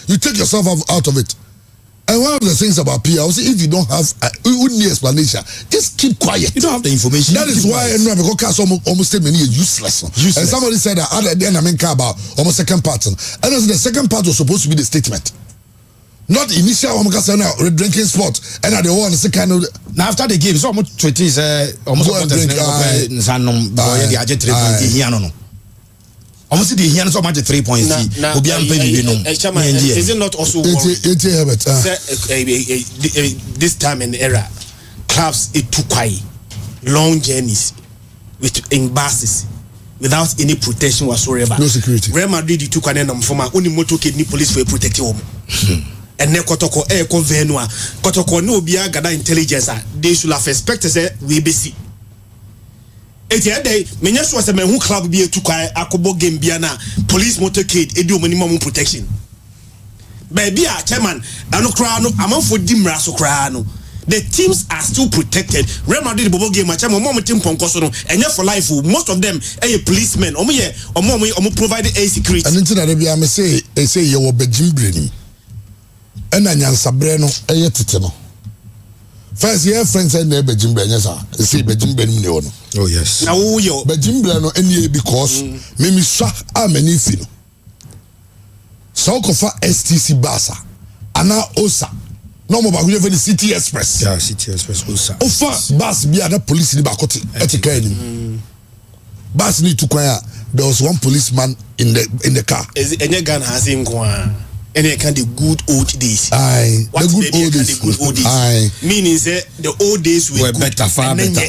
you take yourself out of it. And one of the things about PR, if you don't have any explanation, just keep quiet. You don't have the information. That is why because almost many useless. And somebody said that other than I mean about almost second part. And also the second part was supposed to be the statement. Not initial drinking spot. And at the one second now after the game, so almost 20 almost almost the here so much 3 points. Is it not also this time and era clubs it took long journeys in buses without any protection whatsoever. No security. Real Madrid took an enemy from only motorcade ni police for protect him. And ne kotoko venua kotoko no bia gada intelligence they should have expected say we be see. Eti ade menya so se mehu club bi etukwa akobo game bia na police motorcade edi o minimum protection. Baby a chairman anu kra no amanfo di mra so kra no. The teams are still protected. Real Madrid bobo game match mo team ponko so no enye for life. Most of them are policemen. Omo provide a security. And until that bia me say you wo begimbre ni. And anyansabre no eye tete no. First year friends and neighbor Jimbre, yes, sir. See, Bejimbre, no. Oh, yes. Now, you Bejimbre, no, any because Mimi Shah, I'm an infino. Sokofa STC Basa, Ana Osa, no more about the City Express. Yeah, City Express Osa. Ofa, Bas be other police in the Bakoti, Etikani. Bas need to choir. There was one policeman in the car. Is any gun has him gone? And they can the good old days. Aye, the good old days. Aye, meaning say the old days were better, far better.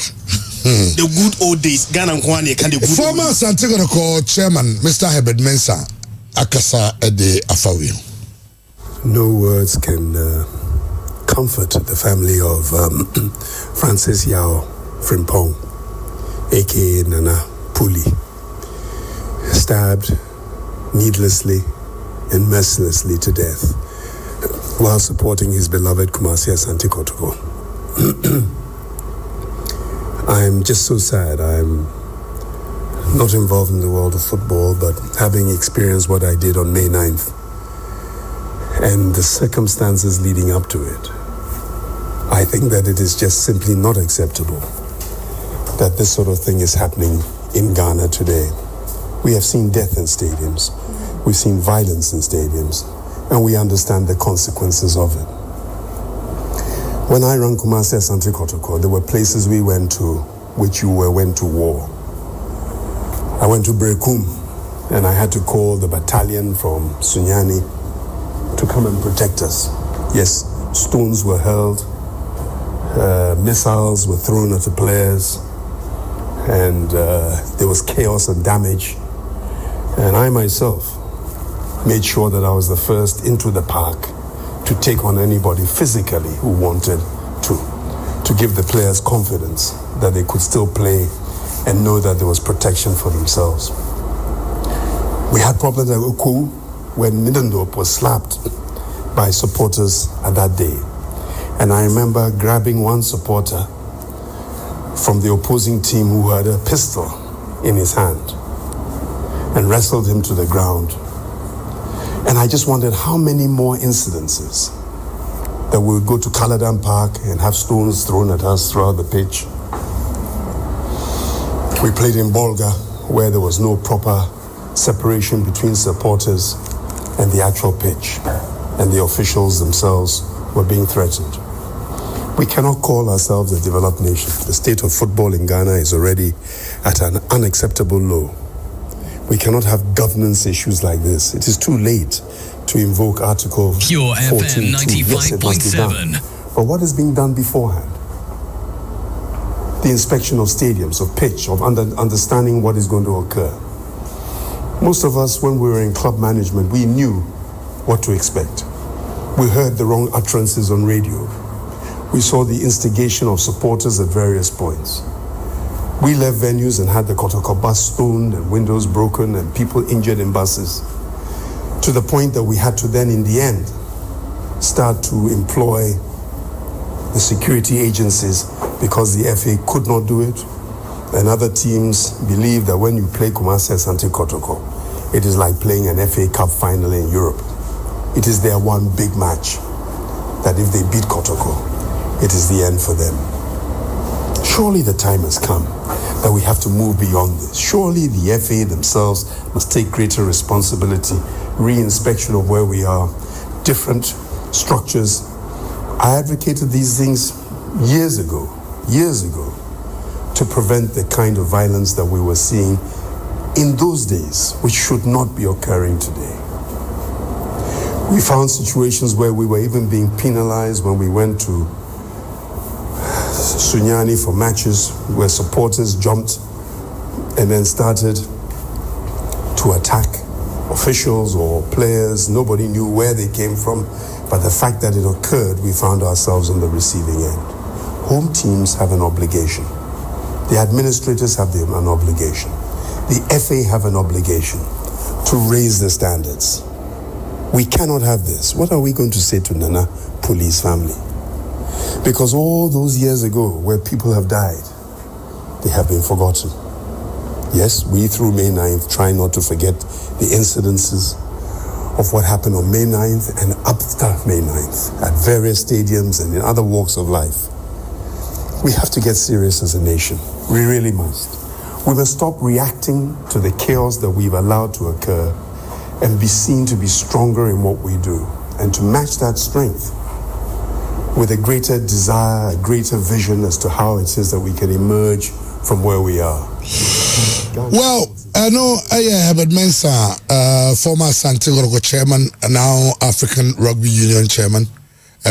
The good old days. Ghana and Kwane can the good. Former Santiago chairman, Mr. Herbert Mensah, Akasa Ede Afawi. No words can comfort the family of Francis Yao Frimpong, aka Nana Pooley, stabbed needlessly and mercilessly to death while supporting his beloved Kumasi Asante Kotoko I'm just so sad. I'm not involved in the world of football, but having experienced what I did on May 9th and the circumstances leading up to it, I think that it is just simply not acceptable that this sort of thing is happening in Ghana today. We have seen death in stadiums, we've seen violence in stadiums, and we understand the consequences of it. When I ran Kumasi Asante Kotoko, there were places we went to which went to war. I went to Brekum, and I had to call the battalion from Sunyani to come and protect us. Yes, stones were hurled, missiles were thrown at the players, and there was chaos and damage. And I myself made sure that I was the first into the park to take on anybody physically who wanted to give the players confidence that they could still play and know that there was protection for themselves. We had problems at Oku when Midendorp was slapped by supporters at that day. And I remember grabbing one supporter from the opposing team who had a pistol in his hand and wrestled him to the ground. And I just wondered how many more incidences that we would go to Caladan Park and have stones thrown at us throughout the pitch. We played in Bolga, where there was no proper separation between supporters and the actual pitch, and the officials themselves were being threatened. We cannot call ourselves a developed nation. The state of football in Ghana is already at an unacceptable low. We cannot have governance issues like this. It is too late to invoke Article 14.2. Yes, it must be done. But what is being done beforehand? The inspection of stadiums, of pitch, of understanding what is going to occur. Most of us, when we were in club management, we knew what to expect. We heard the wrong utterances on radio. We saw the instigation of supporters at various points. We left venues and had the Kotoko bus stoned and windows broken and people injured in buses, to the point that we had to then, in the end, start to employ the security agencies because the FA could not do it, and other teams believe that when you play Kumasi Asante Kotoko, it is like playing an FA Cup final in Europe. It is their one big match, that if they beat Kotoko, it is the end for them. Surely the time has come that we have to move beyond this. Surely the FA themselves must take greater responsibility, re-inspection of where we are, different structures. I advocated these things years ago, to prevent the kind of violence that we were seeing in those days, which should not be occurring today. We found situations where we were even being penalized when we went to Sunyani for matches where supporters jumped and then started to attack officials or players. Nobody knew where they came from, but the fact that it occurred, we found ourselves on the receiving end. Home teams have an obligation. The administrators have an obligation. The FA have an obligation to raise the standards. We cannot have this. What are we going to say to Nana Pooley's family? Because all those years ago where people have died, they have been forgotten. Yes, we through May 9th try not to forget the incidences of what happened on May 9th and after May 9th at various stadiums and in other walks of life. We have to get serious as a nation. We really must. We must stop reacting to the chaos that we've allowed to occur and be seen to be stronger in what we do, and to match that strength with a greater desire, a greater vision as to how it is that we can emerge from where we are. Well, I know Herbert Mensah, former Santigoro chairman, now African Rugby Union chairman,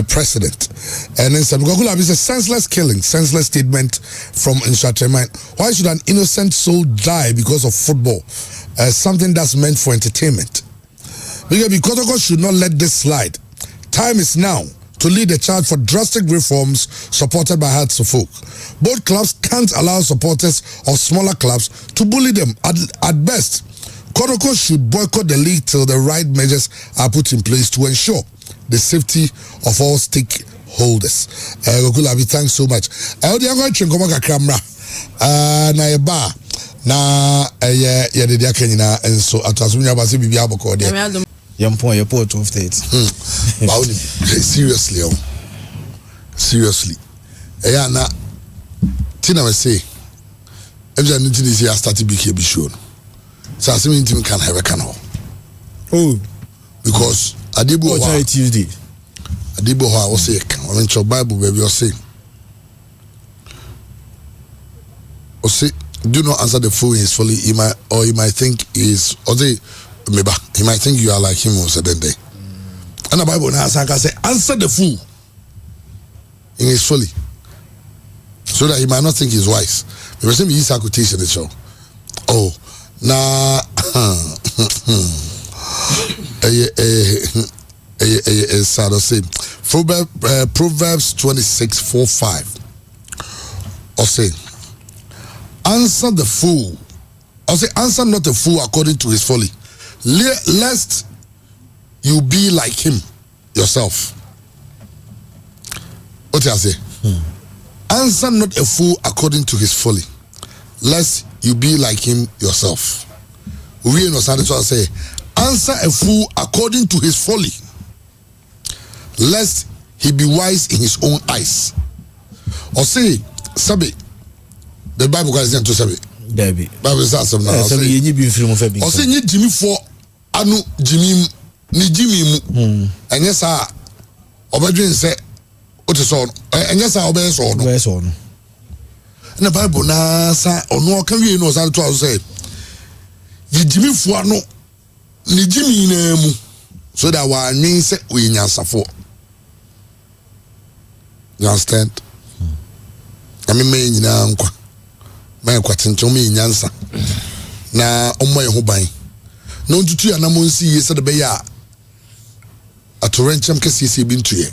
president. And then Samgogula is a senseless killing, senseless statement from Nsoatreman. Why should an innocent soul die because of football? Something that's meant for entertainment. Because Kotoko should not let this slide. Time is now to lead a charge for drastic reforms supported by hearts of folk. Both clubs can't allow supporters of smaller clubs to bully them. At best, Kotoko should boycott the league till the right measures are put in place to ensure the safety of all stakeholders. holders. Gokulabi, thanks so much. I the going to come camera. Na eba na ye de dia kenyina enso atasunya ba se bibia boko de. Yampon your port of state. Seriously. Seriously. Na tina we say every anything is here started BKB show. So I say team can have a canal. Oh, because Adibo Tuesday. Adibo I was say I mean your Bible baby you say do not answer the phone is fully he might think is or say maybe he might think you are like him or certain day. And the Bible now say answer the fool in his folly, so that he might not think he's wise. The same is quotation the show. Oh, now sad to say. Proverbs 26:4-5. Or say, answer the fool. Or say, answer not the fool according to his folly, lest you be like him yourself. What do I say? Answer not a fool according to his folly, lest you be like him yourself. We know something to say. Answer a fool according to his folly, lest he be wise in his own eyes. Or say, Sabi, the Bible goes into Sabi. Baby. Bible says something now. Or say, you Jimmy for anu Jimmy ni Jimmy mu. And yes, sir. Obedrin say, what is on? And yes, I obey so. Obey on. And the Bible na sa ono can we know something to say. You Jimmy for anu ni Jimmy mu. So that one means we nyansafo. You understand? I mean, me nyina nkwa. Me kwatincho me nyansa. Na omo ye ho ban. Na ontutu ya na monsi ye se de be ya. Atorenchem kesi bi ntuye.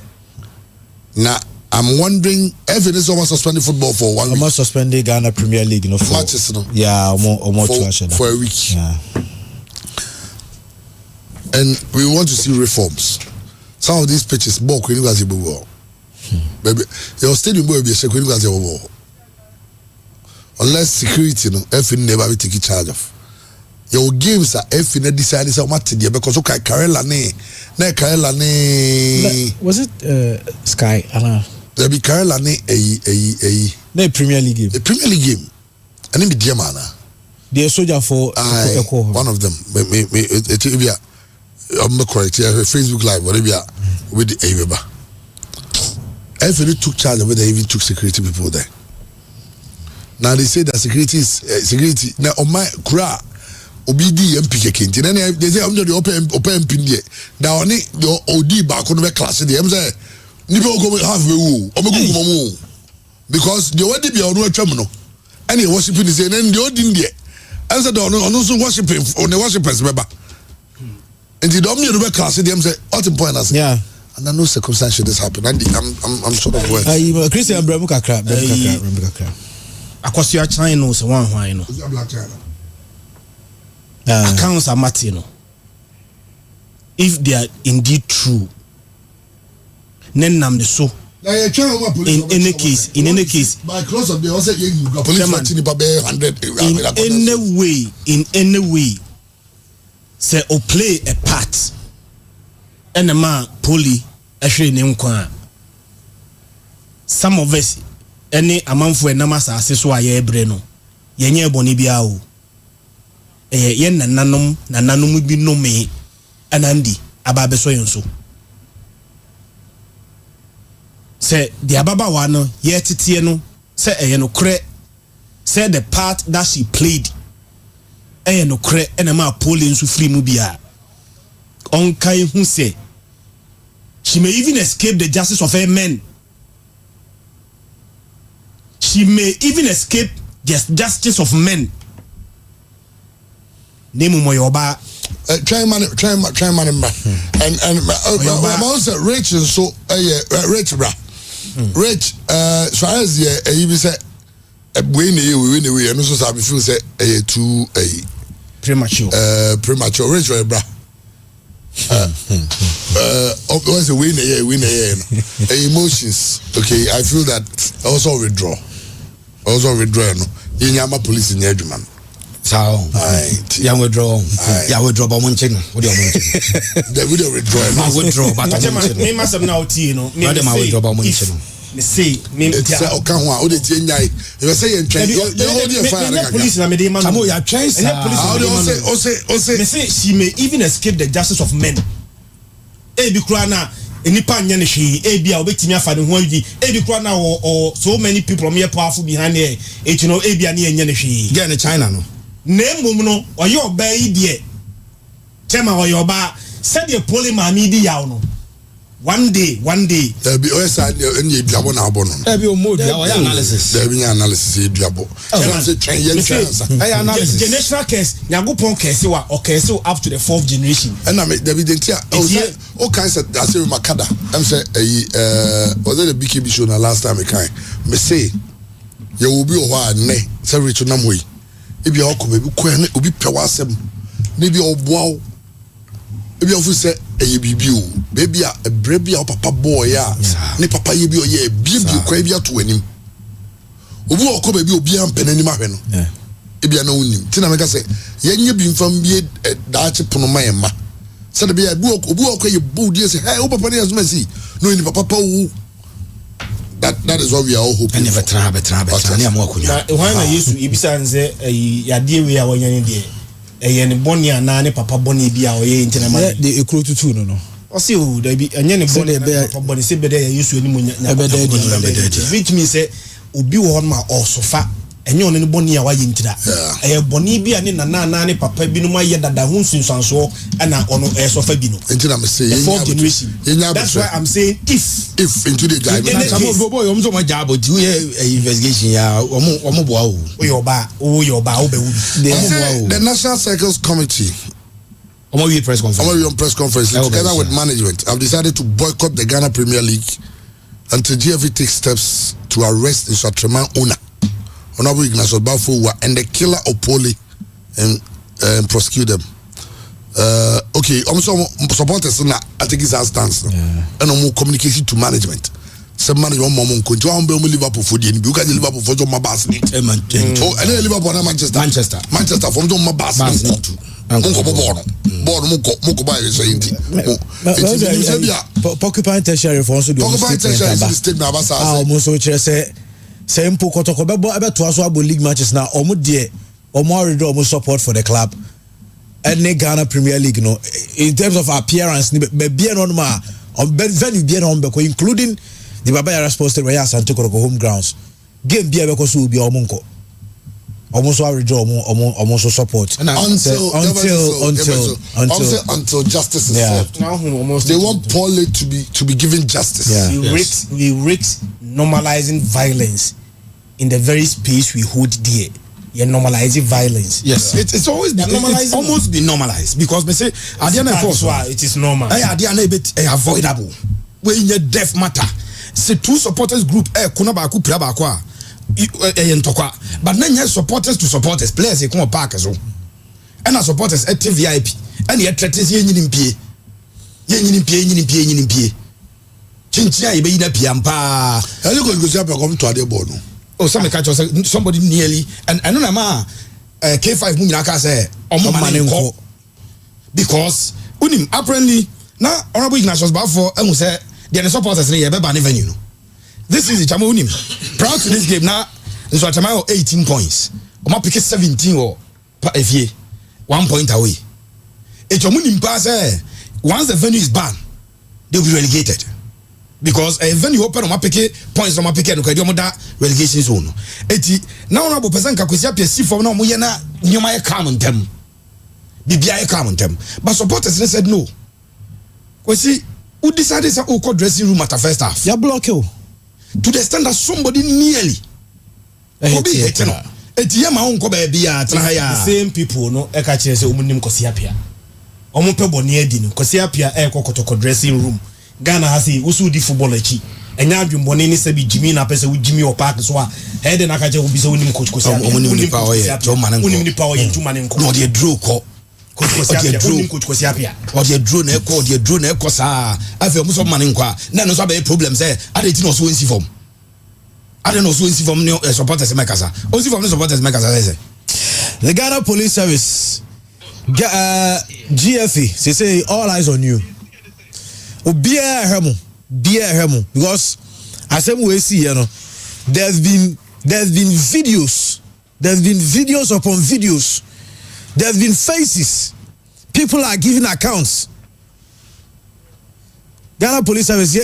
Na I'm wondering if it is almost suspended football for 1 week. Almost suspended Ghana Premier League, for matches, Yeah, almost for a week. Yeah. And we want to see reforms. Some of these pitches, ball Queen Gazi Bubo. Baby, your stadium will be a Queen Gazi Bubo. Unless security, everything never be taken charge of. Your games are everything decided so much because okay, Karela ne. Was it Sky? There be Karela ne a Premier League game. A Premier League game. And then be dear man. The soldier for one of them. It will be I'm correct. Facebook Live, whatever with the Aveba. Everybody took charge of it, they even took security people there. Now they say that security is security. Now on my cra OBD MP Kinti. Then they say I'm the open pin there. Now only the OD back on the class there. I'm saying Nibo go halfway woo. Because the way they be on terminal. And he worshiping is and then the old India. And said on also worshiping on the worshippers remember. And the dominant of class, them say, what important as yeah. And I know circumstance should this happen. I'm sort of worth. Christian Bremuka crap. Akwasi China so one why no. Black China. Accounts are Martino. If they are indeed true, then nam the so. In any case, by close of the also you got police 100. In any way. Say or play a part and a man Pooley actually name kwa. Some of us any amount for a namas assess why ye breno yenye bonibia o yen nanum be no me and Andy ababe so yonso say the ababa wano ye titie no say no kre say the part that she played no kre enema Pooley nso free mu bia on kai hu say she may even escape the justice of her men. She may even escape the justice of men. Name moyoba try man and also rich and so rich bra rich so as you say we and also sabi feel say too premature rich bra Once a win emotions. Okay, I feel that also withdraw. No. Yama police in Nsoatreman. So, yeah, withdraw. Yeah, withdraw. But one thing, what do you want? They will withdraw. I withdraw. But me must have now tea, no. Me withdraw. But one thing. Me say, me. It's a okanwa. O de tie nyai. You say you train. You hold your fire. Police na me dey man. Kamu ya train. O say. Me say she may even escape the justice of men. Ebi kura na enipa nya ne hwe. Ebi a obetimi afa ne ho ayi. Ebi kura na or so many people more powerful behind there. You know ebi a ne nya ne hwe. Get in China no. Name no oye oba yi de. Chema oye oba said the Pooley mami di yaw no. One day. There be always any biabo na abono. There be more analysis. There be analysis biabo. Say train analysis. Generational case, nyagopon case wa or case up to the 4th generation. And I mean there be dentia all kinds of I say makada. I'm say was it the BKB show na last time I came. Me say you will be owa ne say rich namwe. If you come be ko ne obi pewa asem. Ne bi oboa ebi ofu say bibi o baby a brebi a papa boy a ne papa ye bi o ye bibi kwa bi ato anim obi o ko ba bi obi ampe nanim ahwe no ebi na wonim ti na meka say yenye bi mfam bi daache pono mayema say de bi obi o ko ye bodi say hey o papa ne azuma si no ni papa o that is what we are all hoping for. Betra ne amokunya na why na Yesu ibisa nze yade we a wanyane de ene boni ana ne papa boni bi a oye intena ma de ekuro tutu no o si o da bi anye ne boni papa boni se bede ya Yesu ani munya which means say obi wo hon ma osofa enye on ne boni a waye intira boni bi ani na ne papa bi no ma ye dada hu sunsanso ana ono sofa bi no intira me say fourth generation. That's why I'm saying if into the guy boy omzo ma jabo di investigation ya omo boa o yoba be the National Circles Committee Omo press conference together with management have decided to boycott the Ghana Premier League until GFA takes steps to arrest the Nsoatreman owner Honorable Ignatius Bafowa and the killer of Pooley and prosecute them. Okay, also supporters na I think it's our stance and more communication to management. Some management mom ko to am be Liverpool for the because Liverpool for my bass and Liverpool na Manchester from my bass board muko buy so inti Porcupine Tertiary for also do statement abasa almost so say mpo kotoko be to aso abo league matches na omo de omo already omo support for the club and Ghana Premier League no in terms of appearance be bien on ma on venue bien on be including the Baba Yara Sports Stadium where Asante Kotoko home grounds game bia be ko so obi omo nko omo so already omo so support until justice is served. They want Pooley to be given justice. We risk normalizing violence in the very space we hold dear. You're normalizing violence. Yes, it's always it's almost been normalized because they say at the end of it is normal. At the end of it, avoidable. When you deaf matter, say two supporters group kuna ba ku pra ba kwa but then you supporters to supporters players they come park so and as supporters at VIP and you threatens yin pie chinchia ibe ida piampa you go see come to the board. Oh, somebody nearly and I know ma K5 mu nyaka say omo because unim apparently now Honorable Ignatius Bafo emu say the supporters dey be ban venue no. This is the unim proud to this game now Nsoatreman 18 points omo pick 17 or FA 1 point away. Unim pass once the venue is banned they will be relegated. Because a venue open on pick points on my pick and that relegation zone. Now honorable person Kakusia PC for no Muyana Numaya common them. BBI common them. But supporters said no. Because see, who decided to dressing room at the first half? Ya block you. To the extent that somebody nearly the same people no Ekache say umunim Kosiapia. Omope boni edi no Kosiapia Kotoko dressing room. Ghana has a usudi football echi enya adwumbone ni sabi Jimmy na pese wo Jimmy o park so a head na ka je wo bi se wonim coach Kosia onim ni power ye onim ni power ye tuma ne nko no dey draw call Coach Kosiapia. Or the drone echo, the drone echo, sir. I feel most of money in qua. None of the problems there. I didn't know so in form. I don't know so in from new supporters in Macasa. Also from the supporters in Macasa. The Ghana Police Service, GFE, they say all eyes on you. Be a hemu, because as we see, you know, there's been videos upon videos, there's been faces, people are giving accounts. Ghana Police Service,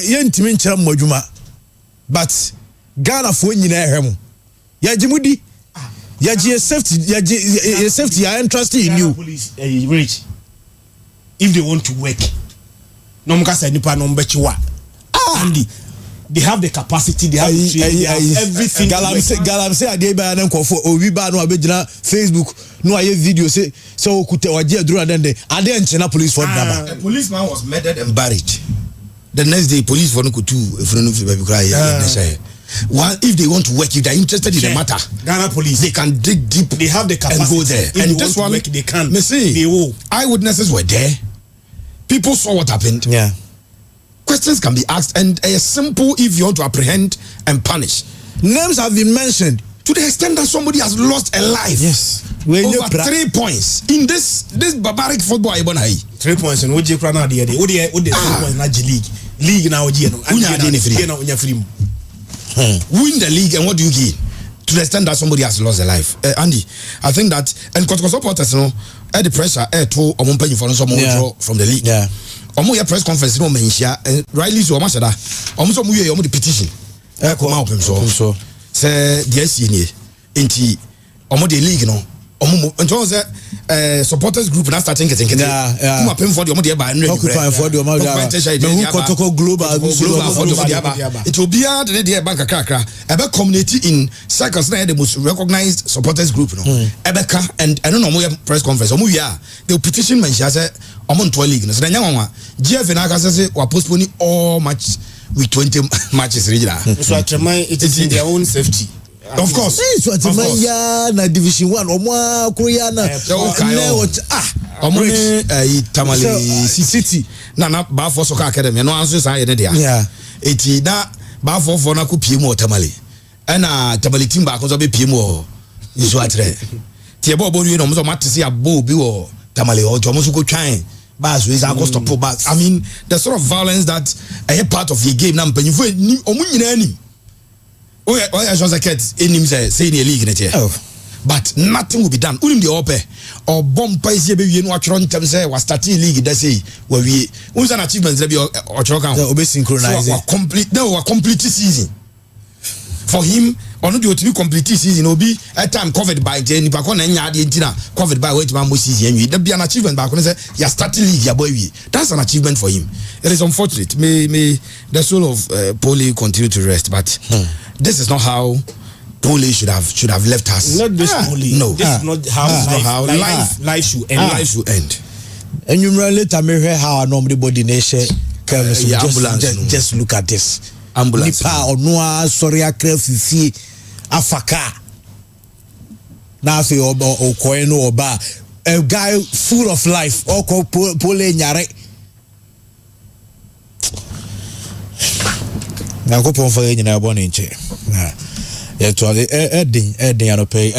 but Ghana for hemu, Yajimudi. Your safety, I am trusting in you. Police, rich. If they want to work, no mukasa nipa no mbechiwa. Andy, they have the capacity, they have the training, they have everything. Galam say ade ba na nkofo owi ba no abegina Facebook no aye video say so okute waje aduru den de ade enchena police for number. A policeman was murdered and buried. The next day police for no kutu efunu fi baby cry well, if they want to work, if they're interested in the matter, Ghana Police, they can dig deep. They have the capacity and go there. If and this one, work, they can. They will. Eyewitnesses were there. People saw what happened. Yeah. Questions can be asked, and a simple if you want to apprehend and punish. Names have been mentioned to the extent that somebody has lost a life. Yes. Over 3 points in this barbaric football. 3 points in which you can add the 3 points league now. Win the league and what do you gain? To the extent that somebody has lost their life. Andy, I think that and because supporters know the pressure to paying for some draw from the league. Yeah. Your press conference no mention and rightly so much that almost the petition. Come out so say the SCNA into the league no. Supporters group now starting getting for the global it will be the bank about community in circles the most recognized supporters group no Ebeka and I don't know press conference they petition man say on 12 league so then GF na say we postponing all match with 20 matches regional so it is in their own safety. Of course. Na Division 1 Tamale City na ba for soccer academy no answer say there. Yeah. Eti na ba for na ku pie mu Tamale. Na Tamale team ba ko so be pie mu Nsoatreman. Tie bo no mo matese abo bi wo Tamale o jo mo so ko twan ba so is go stop back. I mean the sort of violence that a part of the game na mpanyifo ni omu nyina ni. Oh, I just like it in him say in the league net here. But nothing will be done. Unim the ope or bomb paise be no atron tem say was starting league that say where we who's an achievement be or chokan obe synchronize complete season for him or no the complete season obi a time covered by the nipa ko na nya de ntina covered by wait man mo season that be an achievement back when say you starting league ya boy we that's an achievement for him. It is unfortunate may the soul of Pooley continue to rest but this is not how Pooley should have left us. Not this Pooley. No. This is not how life should end. Life should end. And you later may hear how normally body nation comes just look at this. Ambulance. Nipa or no sorry a crafty afaka. Now say or coin or bar. A guy full of life. Or call Pooley nyare. Na ko pon fa nyina bɔ ne nche na ye to edin anopay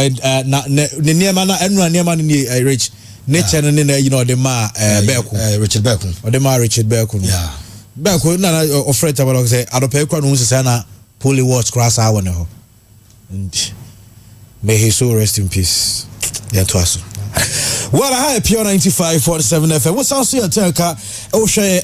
na ne niema na enura niema ne rich nature ne na you know the ma Beku Richard Beku or the ma Richard Beku yeah Beku na offer tabalo say anopay kwa no say na Pooley watch cross hour ne ho and may he so rest in peace ya to aso well I pure 95.7 FM what sounds here tell ka o hwe